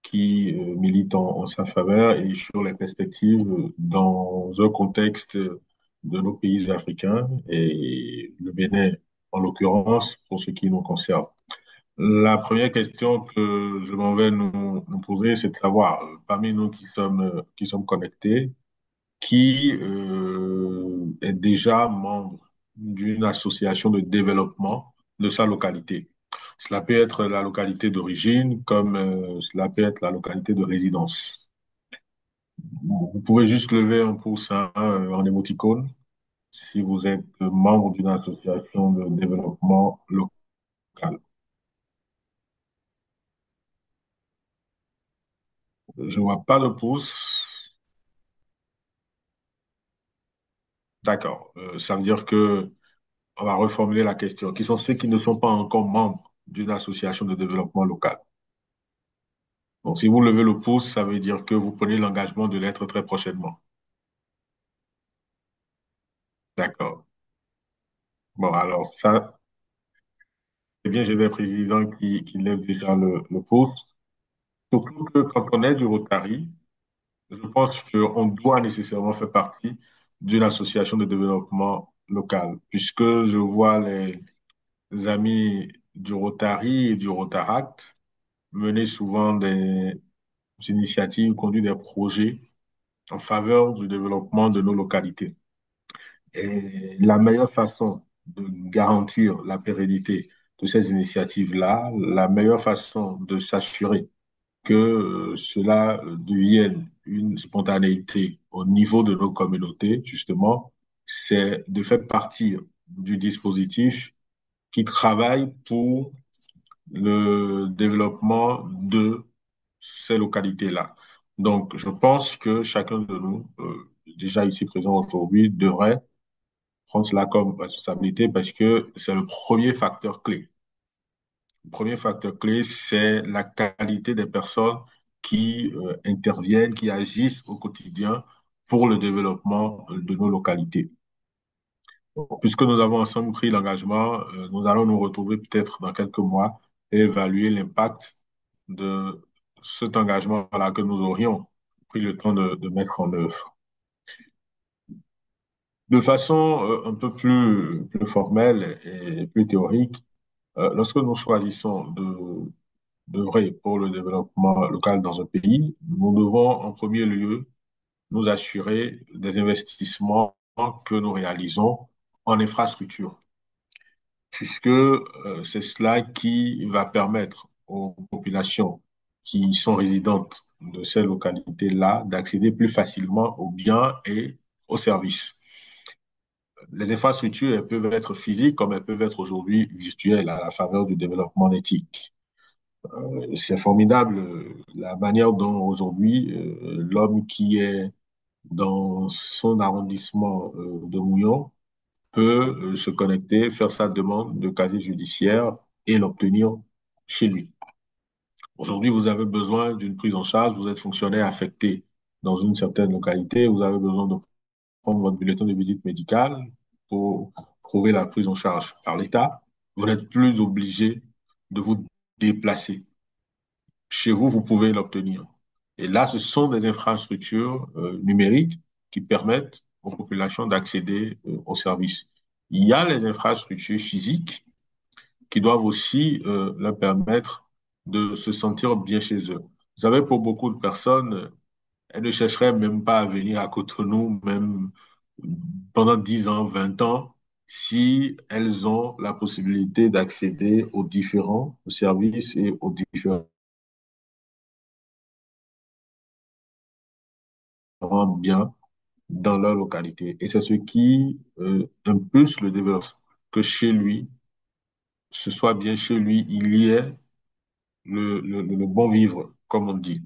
qui militent en sa faveur et sur les perspectives dans un contexte de nos pays africains et le Bénin en l'occurrence pour ce qui nous concerne. La première question que je m'en vais nous poser, c'est de savoir, parmi nous qui sommes connectés, qui est déjà membre d'une association de développement de sa localité. Cela peut être la localité d'origine, comme cela peut être la localité de résidence. Vous pouvez juste lever un pouce en émoticône si vous êtes membre d'une association de développement local. Je vois pas de pouce. D'accord. Ça veut dire que on va reformuler la question. Qui sont ceux qui ne sont pas encore membres d'une association de développement local? Donc, si vous levez le pouce, ça veut dire que vous prenez l'engagement de l'être très prochainement. D'accord. Bon, alors, ça, c'est bien, j'ai des présidents qui lèvent déjà le pouce. Surtout que quand on est du Rotary, je pense qu'on doit nécessairement faire partie d'une association de développement local, puisque je vois les amis du Rotary et du Rotaract mener souvent des initiatives, conduire des projets en faveur du développement de nos localités. Et la meilleure façon de garantir la pérennité de ces initiatives-là, la meilleure façon de s'assurer que cela devienne une spontanéité au niveau de nos communautés, justement, c'est de faire partie du dispositif qui travaille pour le développement de ces localités-là. Donc, je pense que chacun de nous, déjà ici présent aujourd'hui, devrait prendre cela comme responsabilité parce que c'est le premier facteur clé. Le premier facteur clé, c'est la qualité des personnes qui interviennent, qui agissent au quotidien pour le développement de nos localités. Puisque nous avons ensemble pris l'engagement, nous allons nous retrouver peut-être dans quelques mois et évaluer l'impact de cet engagement-là que nous aurions pris le temps de mettre en œuvre. De façon un peu plus formelle et plus théorique, lorsque nous choisissons d'œuvrer pour le développement local dans un pays, nous devons en premier lieu nous assurer des investissements que nous réalisons en infrastructure, puisque c'est cela qui va permettre aux populations qui sont résidentes de ces localités-là d'accéder plus facilement aux biens et aux services. Les infrastructures, elles peuvent être physiques comme elles peuvent être aujourd'hui virtuelles à la faveur du développement éthique. C'est formidable la manière dont aujourd'hui l'homme qui est dans son arrondissement de Mouillon peut se connecter, faire sa demande de casier judiciaire et l'obtenir chez lui. Aujourd'hui, vous avez besoin d'une prise en charge, vous êtes fonctionnaire affecté dans une certaine localité, vous avez besoin de prendre votre bulletin de visite médicale pour prouver la prise en charge par l'État. Vous n'êtes plus obligé de vous déplacer. Chez vous, vous pouvez l'obtenir. Et là, ce sont des infrastructures numériques qui permettent aux populations d'accéder aux services. Il y a les infrastructures physiques qui doivent aussi leur permettre de se sentir bien chez eux. Vous savez, pour beaucoup de personnes, elles ne chercheraient même pas à venir à Cotonou, même pendant 10 ans, 20 ans, si elles ont la possibilité d'accéder aux différents services et aux différents biens dans leur localité. Et c'est ce qui impulse le développement, que chez lui, ce soit bien chez lui, il y ait le bon vivre, comme on dit.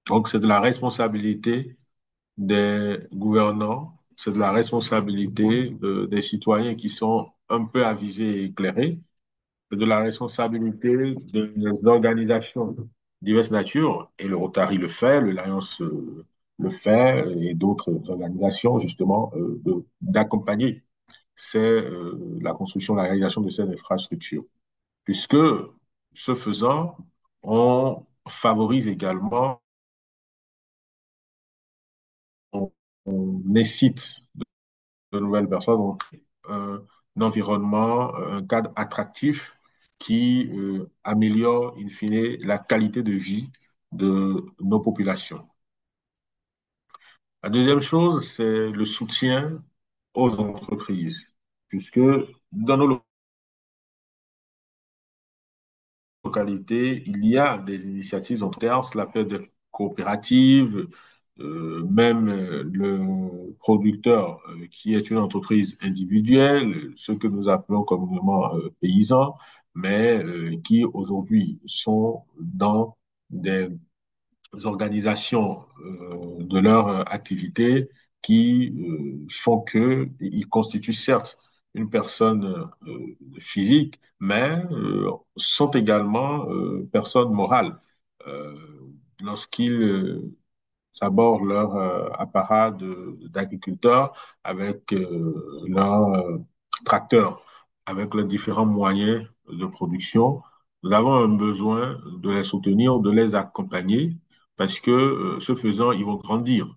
Donc, c'est de la responsabilité des gouvernants, c'est de la responsabilité des citoyens qui sont un peu avisés et éclairés, c'est de la responsabilité des organisations de diverses natures, et le Rotary le fait, le Lions le fait, et d'autres organisations, justement, d'accompagner la construction, la réalisation de ces infrastructures. Puisque, ce faisant, on favorise également, on incite de nouvelles personnes, donc un environnement, un cadre attractif qui améliore, in fine, la qualité de vie de nos populations. La deuxième chose, c'est le soutien aux entreprises, puisque dans nos localités, il y a des initiatives en terre, cela peut être coopérative, même le producteur qui est une entreprise individuelle, ce que nous appelons communément paysans, mais qui aujourd'hui sont dans des organisations de leur activité qui font que ils constituent certes une personne physique, mais sont également personnes morales. Euh, Lorsqu'ils abordent leur apparat d'agriculteurs avec leur tracteur, avec les différents moyens de production, nous avons un besoin de les soutenir, de les accompagner, parce que ce faisant, ils vont grandir.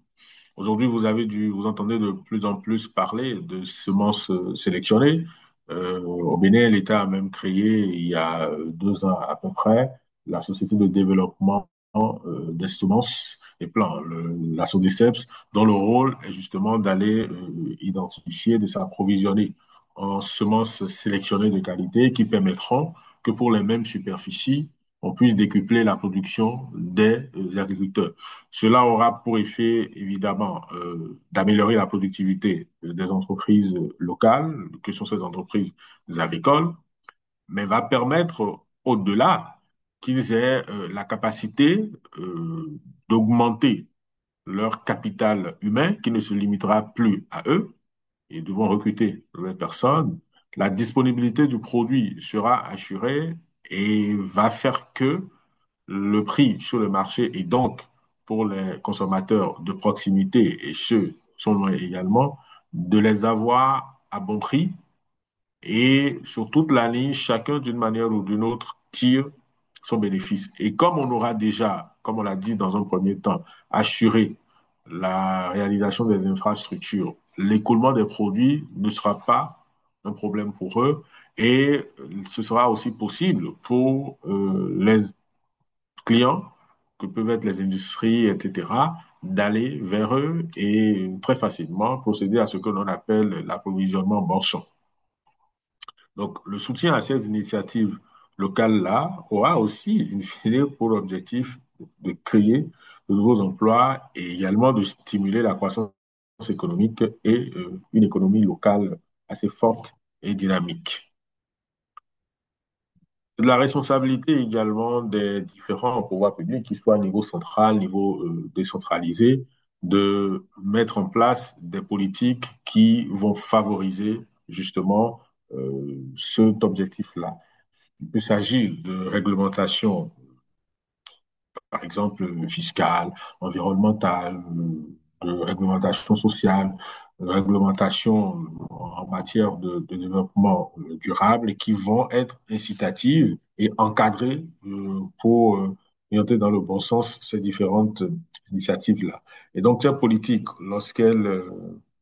Aujourd'hui, vous entendez de plus en plus parler de semences sélectionnées. Au Bénin, l'État a même créé, il y a 2 ans à peu près, la Société de développement des semences et plants, la SODECEPS, dont le rôle est justement d'aller identifier, de s'approvisionner en semences sélectionnées de qualité qui permettront que pour les mêmes superficies, on puisse décupler la production des agriculteurs. Cela aura pour effet, évidemment, d'améliorer la productivité des entreprises locales, que sont ces entreprises agricoles, mais va permettre, au-delà, qu'ils aient la capacité d'augmenter leur capital humain, qui ne se limitera plus à eux. Ils devront recruter de nouvelles personnes. La disponibilité du produit sera assurée et va faire que le prix sur le marché et donc pour les consommateurs de proximité et ceux sont loin également, de les avoir à bon prix et sur toute la ligne, chacun d'une manière ou d'une autre tire son bénéfice. Et comme on aura déjà, comme on l'a dit dans un premier temps, assuré la réalisation des infrastructures, l'écoulement des produits ne sera pas un problème pour eux et ce sera aussi possible pour les clients, que peuvent être les industries, etc., d'aller vers eux et très facilement procéder à ce que l'on appelle l'approvisionnement marchand. Donc, le soutien à ces initiatives locales-là aura aussi, une fine, pour objectif de créer de nouveaux emplois et également de stimuler la croissance économique et une économie locale assez forte et dynamique. De la responsabilité également des différents pouvoirs publics, qu'ils soient à niveau central, niveau décentralisé, de mettre en place des politiques qui vont favoriser justement cet objectif-là. Il peut s'agir de réglementation, par exemple fiscale, environnementale, de réglementation sociale, de réglementation en matière de développement durable et qui vont être incitatives et encadrées pour orienter dans le bon sens ces différentes initiatives-là. Et donc, ces politiques, lorsqu'elles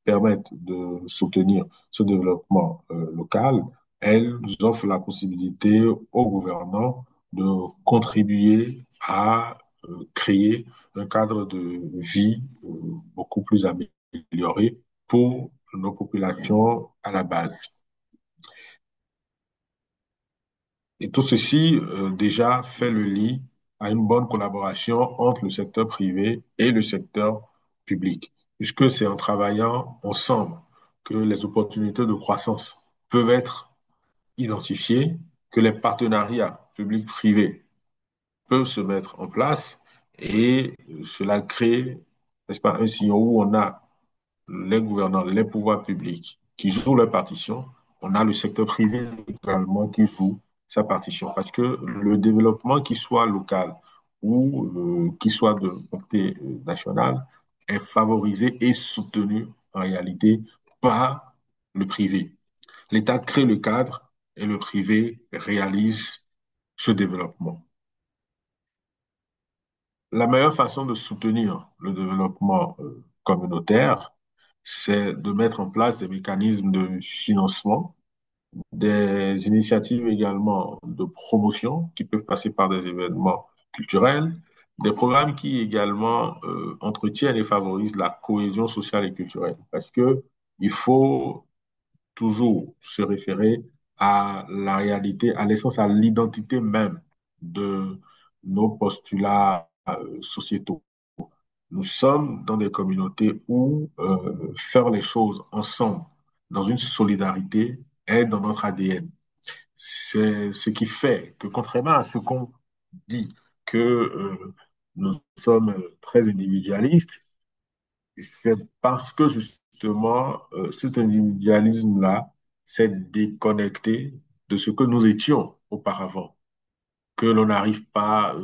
permettent de soutenir ce développement local, elles offrent la possibilité aux gouvernants de contribuer à créer un cadre de vie beaucoup plus amélioré pour nos populations à la base. Et tout ceci déjà fait le lit à une bonne collaboration entre le secteur privé et le secteur public, puisque c'est en travaillant ensemble que les opportunités de croissance peuvent être identifiées, que les partenariats publics-privés peuvent se mettre en place et cela crée, n'est-ce pas, un signal où on a les gouvernants, les pouvoirs publics qui jouent leur partition, on a le secteur privé également qui joue sa partition. Parce que le développement, qui soit local ou qui soit de portée nationale, est favorisé et soutenu en réalité par le privé. L'État crée le cadre et le privé réalise ce développement. La meilleure façon de soutenir le développement communautaire, c'est de mettre en place des mécanismes de financement, des initiatives également de promotion qui peuvent passer par des événements culturels, des programmes qui également entretiennent et favorisent la cohésion sociale et culturelle. Parce que il faut toujours se référer à la réalité, à l'essence, à l'identité même de nos postulats sociétaux. Nous sommes dans des communautés où faire les choses ensemble, dans une solidarité, est dans notre ADN. C'est ce qui fait que, contrairement à ce qu'on dit, que nous sommes très individualistes, c'est parce que justement, cet individualisme-là s'est déconnecté de ce que nous étions auparavant, que l'on n'arrive pas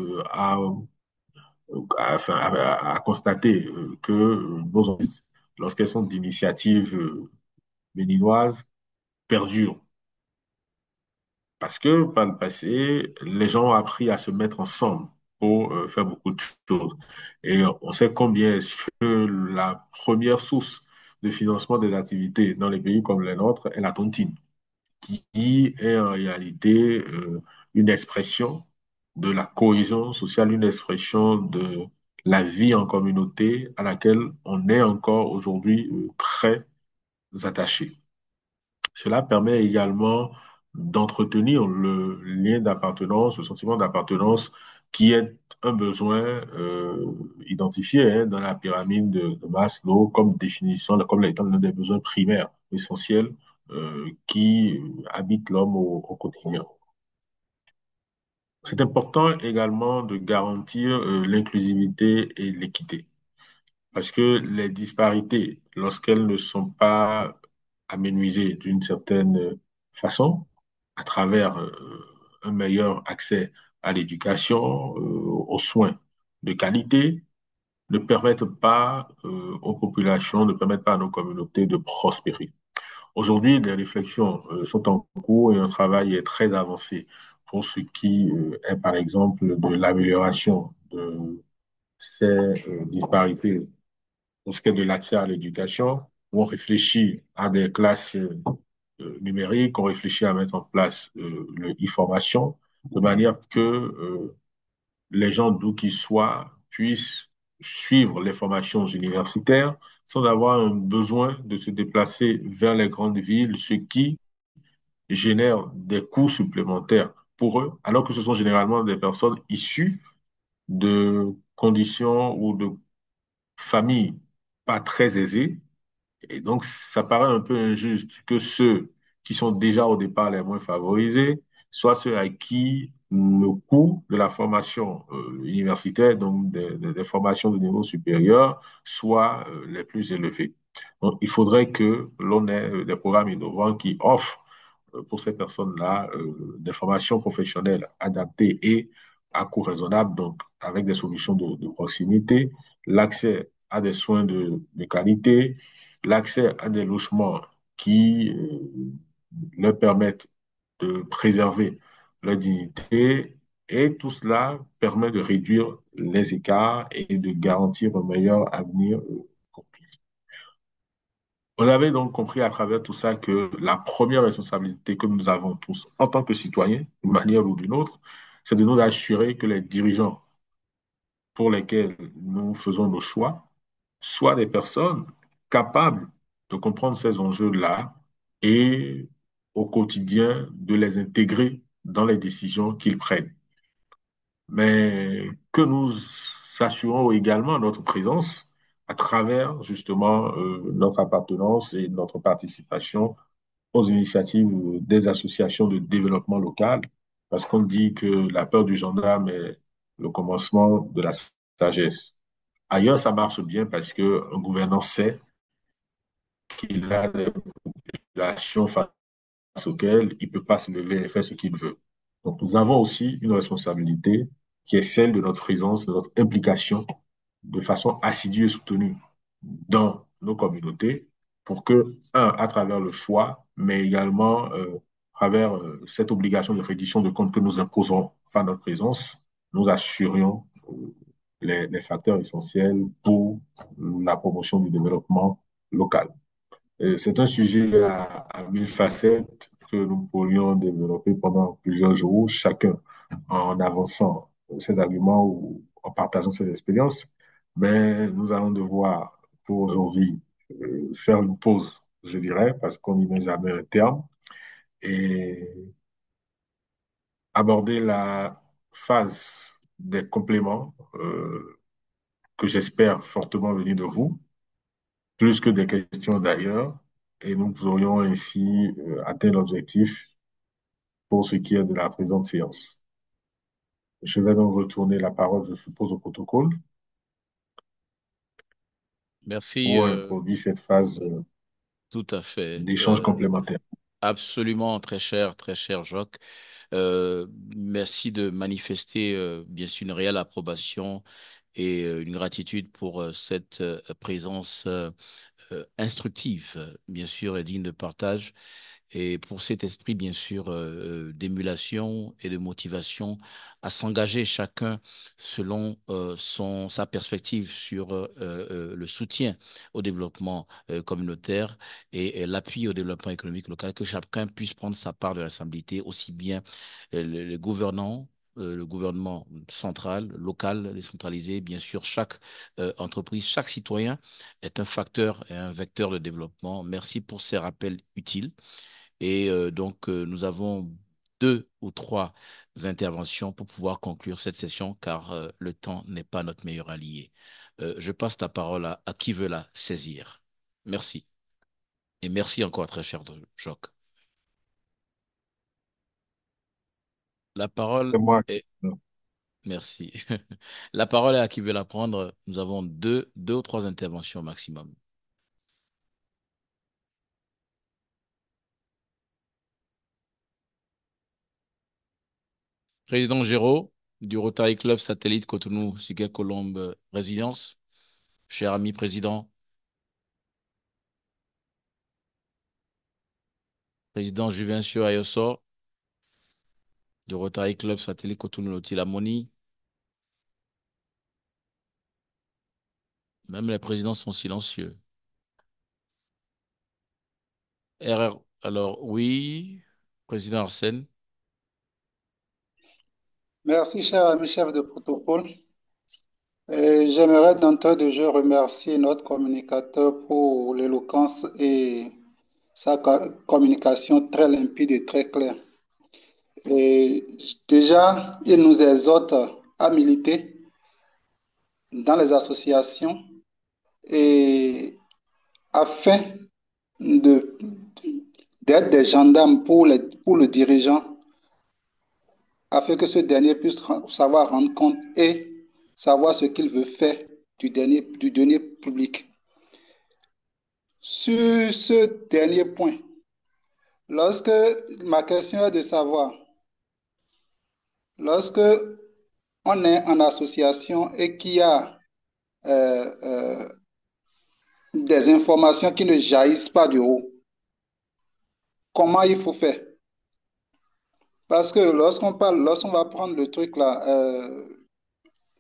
enfin, à constater que nos entreprises, lorsqu'elles sont d'initiative béninoise, perdurent. Parce que par le passé, les gens ont appris à se mettre ensemble pour faire beaucoup de choses. Et on sait combien est-ce que la première source de financement des activités dans les pays comme les nôtres est la tontine, qui est en réalité une expression de la cohésion sociale, une expression de la vie en communauté à laquelle on est encore aujourd'hui très attaché. Cela permet également d'entretenir le lien d'appartenance, le sentiment d'appartenance qui est un besoin identifié dans la pyramide de Maslow comme définition, comme étant l'un des besoins primaires essentiels qui habitent l'homme au quotidien. C'est important également de garantir l'inclusivité et l'équité. Parce que les disparités, lorsqu'elles ne sont pas aménuisées d'une certaine façon, à travers un meilleur accès à l'éducation, aux soins de qualité ne permettent pas aux populations, ne permettent pas à nos communautés de prospérer. Aujourd'hui, des réflexions sont en cours et un travail est très avancé pour ce qui est, par exemple, de l'amélioration de ces disparités pour ce qui est de l'accès à l'éducation, où on réfléchit à des classes numériques, on réfléchit à mettre en place le e-formation, de manière que les gens d'où qu'ils soient puissent suivre les formations universitaires sans avoir un besoin de se déplacer vers les grandes villes, ce qui génère des coûts supplémentaires pour eux, alors que ce sont généralement des personnes issues de conditions ou de familles pas très aisées. Et donc, ça paraît un peu injuste que ceux qui sont déjà au départ les moins favorisés soient ceux à qui le coût de la formation universitaire, donc des formations de niveau supérieur, soit les plus élevés. Donc, il faudrait que l'on ait des programmes innovants qui offrent pour ces personnes-là des formations professionnelles adaptées et à coût raisonnable, donc avec des solutions de proximité, l'accès à des soins de qualité, l'accès à des logements qui leur permettent de préserver leur dignité, et tout cela permet de réduire les écarts et de garantir un meilleur avenir pour tous. On avait donc compris à travers tout ça que la première responsabilité que nous avons tous en tant que citoyens, d'une manière ou d'une autre, c'est de nous assurer que les dirigeants pour lesquels nous faisons nos choix soient des personnes capables de comprendre ces enjeux-là et au quotidien de les intégrer dans les décisions qu'ils prennent. Mais que nous assurons également notre présence à travers justement notre appartenance et notre participation aux initiatives des associations de développement local, parce qu'on dit que la peur du gendarme est le commencement de la sagesse. Ailleurs, ça marche bien parce que un gouvernant sait qu'il a des populations face auxquelles il ne peut pas se lever et faire ce qu'il veut. Donc, nous avons aussi une responsabilité qui est celle de notre présence, de notre implication de façon assidue et soutenue dans nos communautés pour que, un, à travers le choix, mais également à travers cette obligation de reddition de comptes que nous imposons par notre présence, nous assurions les facteurs essentiels pour la promotion du développement local. C'est un sujet à mille facettes que nous pourrions développer pendant plusieurs jours, chacun en avançant ses arguments ou en partageant ses expériences. Mais nous allons devoir, pour aujourd'hui, faire une pause, je dirais, parce qu'on n'y met jamais un terme, et aborder la phase des compléments que j'espère fortement venir de vous, plus que des questions d'ailleurs, et nous aurions ainsi atteint l'objectif pour ce qui est de la présente séance. Je vais donc retourner la parole, je suppose, au protocole Merci, pour introduire cette phase tout à fait. d'échange complémentaire. Absolument, très cher Jacques. Merci de manifester bien sûr une réelle approbation et une gratitude pour cette présence instructive, bien sûr, et digne de partage. Et pour cet esprit, bien sûr, d'émulation et de motivation à s'engager chacun selon sa perspective sur le soutien au développement communautaire et l'appui au développement économique local, que chacun puisse prendre sa part de responsabilité, aussi bien les gouvernants, le gouvernement central, local, décentralisé, bien sûr, chaque entreprise, chaque citoyen est un facteur et un vecteur de développement. Merci pour ces rappels utiles. Et donc, nous avons deux ou trois interventions pour pouvoir conclure cette session, car le temps n'est pas notre meilleur allié. Je passe la parole à qui veut la saisir. Merci. Et merci encore, très cher Jacques. La parole C'est moi. est... Merci. La parole est à qui veut la prendre. Nous avons deux ou trois interventions maximum. Président Géraud. du Rotary Club Satellite Cotonou, Siguet Colombe Résilience, cher ami président, président Juvencio Ayoso, du Rotary Club Satellite Cotonou Loti Lamoni. Même les présidents sont silencieux. Erreur. Alors, oui, président Arsène. Merci, cher ami chef de protocole. J'aimerais d'entrée de jeu remercier notre communicateur pour l'éloquence et sa communication très limpide et très claire. Et déjà, il nous exhorte à militer dans les associations et afin de, d'être des gendarmes pour le dirigeant, afin que ce dernier puisse savoir rendre compte et savoir ce qu'il veut faire du denier public. Sur ce dernier point, lorsque ma question est de savoir, lorsque on est en association et qu'il y a euh, euh, des informations qui ne jaillissent pas du haut, comment il faut faire? Parce que lorsqu'on va prendre le truc là,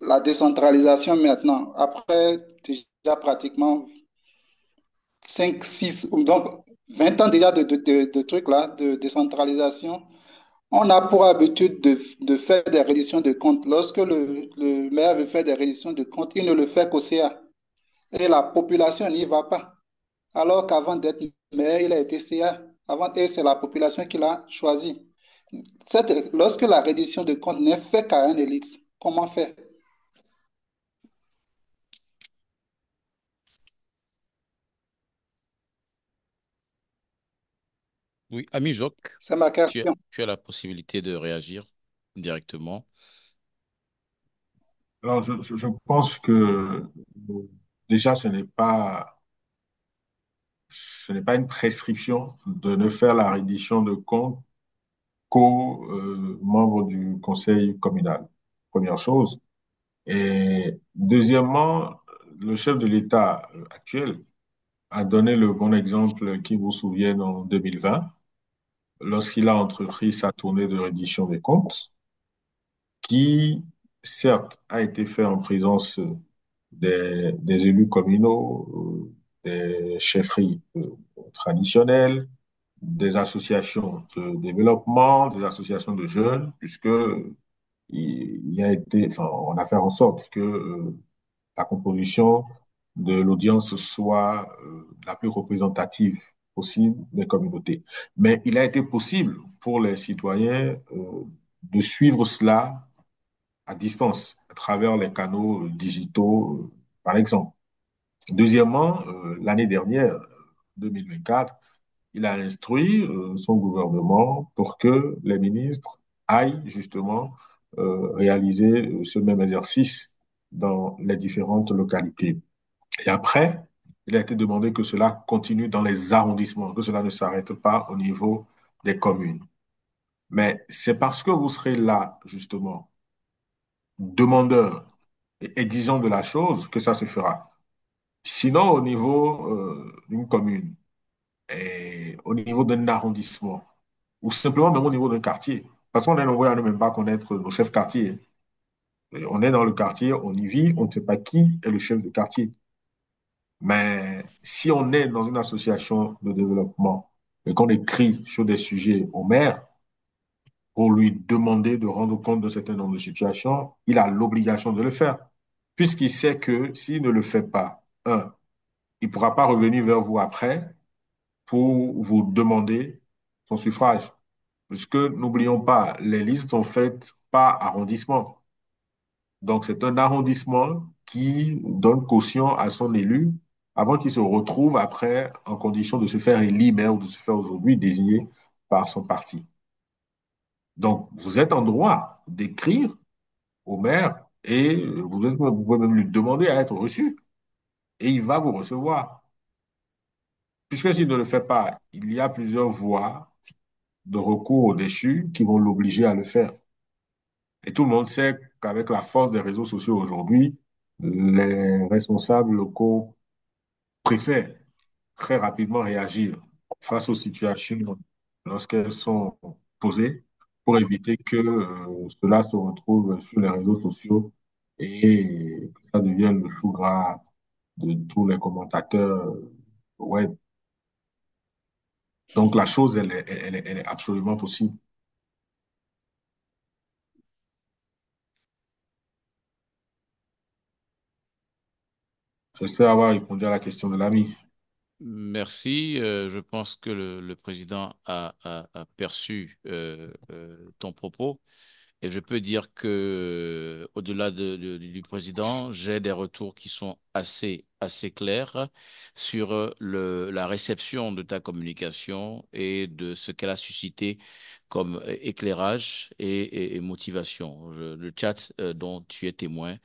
la décentralisation maintenant, après déjà pratiquement 5 6 donc 20 ans déjà de trucs là, de décentralisation, on a pour habitude de faire des redditions de comptes. Lorsque le maire veut faire des redditions de comptes, il ne le fait qu'au CA. Et la population n'y va pas. Alors qu'avant d'être maire, il a été CA. Avant, et c'est la population qui l'a choisi. Lorsque la reddition de comptes n'est faite qu'à un élite, comment faire? Oui, ami Jacques, C'est ma question. tu as la possibilité de réagir directement. Alors, je pense que déjà, ce n'est pas une prescription de ne faire la reddition de comptes qu'aux membres du conseil communal. Première chose. Et deuxièmement, le chef de l'État actuel a donné le bon exemple qui vous souvient en 2020, lorsqu'il a entrepris sa tournée de reddition des comptes, qui, certes, a été fait en présence des élus communaux, des chefferies traditionnelles, des associations de développement, des associations de jeunes, puisque il a été, enfin, on a fait en sorte que la composition de l'audience soit la plus représentative possible des communautés. Mais il a été possible pour les citoyens de suivre cela à distance, à travers les canaux digitaux, par exemple. Deuxièmement, l'année dernière, 2024, il a instruit son gouvernement pour que les ministres aillent justement réaliser ce même exercice dans les différentes localités. Et après, il a été demandé que cela continue dans les arrondissements, que cela ne s'arrête pas au niveau des communes. Mais c'est parce que vous serez là, justement, demandeur et exigeant de la chose que ça se fera. Sinon, au niveau d'une commune et au niveau d'un arrondissement, ou simplement même au niveau d'un quartier, parce qu'on est nombreux à ne même pas connaître nos chefs quartiers. Et on est dans le quartier, on y vit, on ne sait pas qui est le chef de quartier. Mais si on est dans une association de développement et qu'on écrit sur des sujets au maire pour lui demander de rendre compte de certains nombres de situations, il a l'obligation de le faire. Puisqu'il sait que s'il ne le fait pas, un, il ne pourra pas revenir vers vous après pour vous demander son suffrage. Puisque, n'oublions pas, les listes sont faites par arrondissement. Donc, c'est un arrondissement qui donne caution à son élu avant qu'il se retrouve après en condition de se faire élire maire ou de se faire aujourd'hui désigner par son parti. Donc, vous êtes en droit d'écrire au maire et vous pouvez même lui demander à être reçu et il va vous recevoir. Puisque s'il ne le fait pas, il y a plusieurs voies de recours au déchu qui vont l'obliger à le faire. Et tout le monde sait qu'avec la force des réseaux sociaux aujourd'hui, les responsables locaux préfèrent très rapidement réagir face aux situations lorsqu'elles sont posées pour éviter que cela se retrouve sur les réseaux sociaux et que ça devienne le chou gras de tous les commentateurs web. Donc la chose, elle est absolument possible. J'espère avoir répondu à la question de l'ami. Merci. Je pense que le président a perçu ton propos. Et je peux dire que, au-delà du président, j'ai des retours qui sont assez clairs sur la réception de ta communication et de ce qu'elle a suscité comme éclairage et motivation. Le chat dont tu es témoin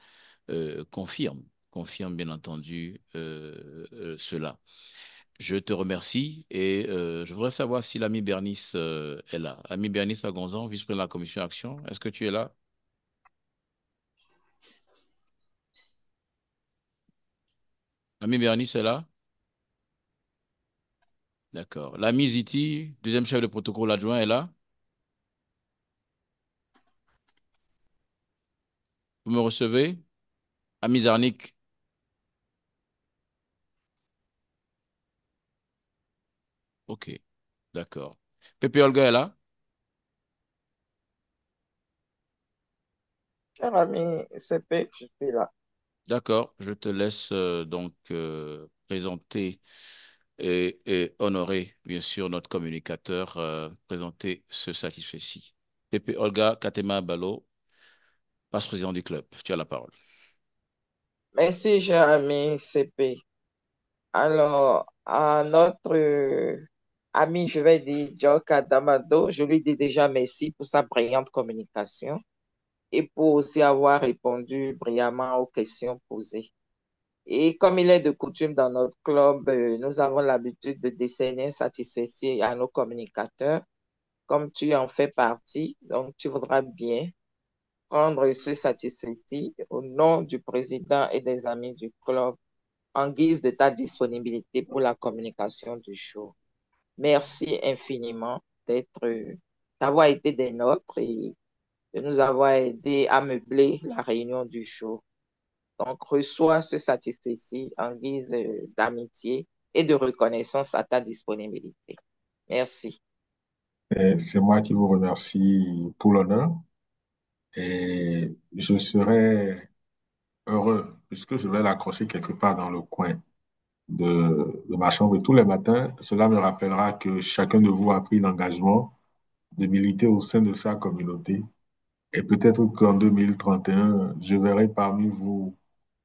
confirme bien entendu cela. Je te remercie et je voudrais savoir si l'ami Bernice est là. Ami Bernice Agonzan, vice-président de la commission Action, est-ce que tu es là? L'ami Bernice est là? D'accord. L'ami Ziti, deuxième chef de protocole adjoint, est là? Vous me recevez? Ami Zarnik, ok, d'accord. Pepe Olga est là? Cher ami CP, je suis là. D'accord, je te laisse donc présenter et honorer, bien sûr, notre communicateur, présenter ce satisfait-ci. Pepe Olga Katema Balo, vice-président du club. Tu as la parole. Merci, cher ami CP. Alors, à notre ami, je vais dire, Joka Damado, je lui dis déjà merci pour sa brillante communication et pour aussi avoir répondu brillamment aux questions posées. Et comme il est de coutume dans notre club, nous avons l'habitude de décerner un satisfecit à nos communicateurs. Comme tu en fais partie, donc tu voudras bien prendre ce satisfecit au nom du président et des amis du club en guise de ta disponibilité pour la communication du show. Merci infiniment d'avoir été des nôtres et de nous avoir aidé à meubler la réunion du show. Donc, reçois ce satisfecit en guise d'amitié et de reconnaissance à ta disponibilité. Merci. Et c'est moi qui vous remercie pour l'honneur et je serai heureux puisque je vais l'accrocher quelque part dans le coin de ma chambre tous les matins. Cela me rappellera que chacun de vous a pris l'engagement de militer au sein de sa communauté. Et peut-être qu'en 2031, je verrai parmi vous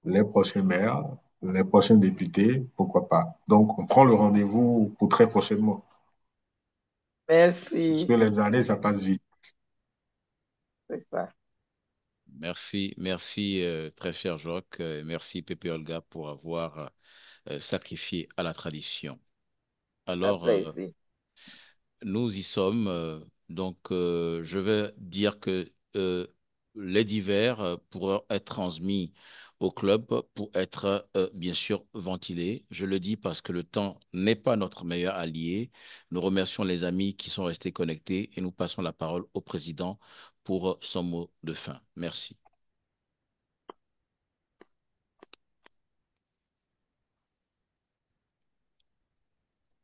les prochains maires, les prochains députés, pourquoi pas. Donc, on prend le rendez-vous pour très prochainement, parce que Merci. les années, ça passe vite. C'est ça. Merci, très cher Jacques. Merci, Pepe Olga, pour avoir sacrifié à la tradition. Un Alors, plaisir. nous y sommes. Donc, je vais dire que les divers pourront être transmis au club pour être, bien sûr, ventilés. Je le dis parce que le temps n'est pas notre meilleur allié. Nous remercions les amis qui sont restés connectés et nous passons la parole au président pour son mot de fin. Merci.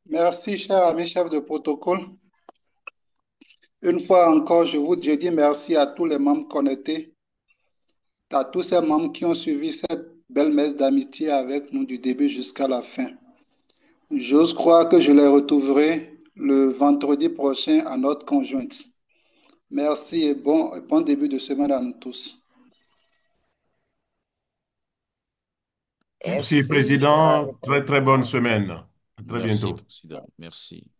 Merci, cher ami chef de protocole. Une fois encore, je dis merci à tous les membres connectés, à tous ces membres qui ont suivi cette belle messe d'amitié avec nous du début jusqu'à la fin. J'ose croire que je les retrouverai le vendredi prochain à notre conjointe. Merci et bon début de semaine à nous tous. Merci, Merci, cher ami. Président. Très, très bonne semaine. À très Merci, bientôt. président. Merci.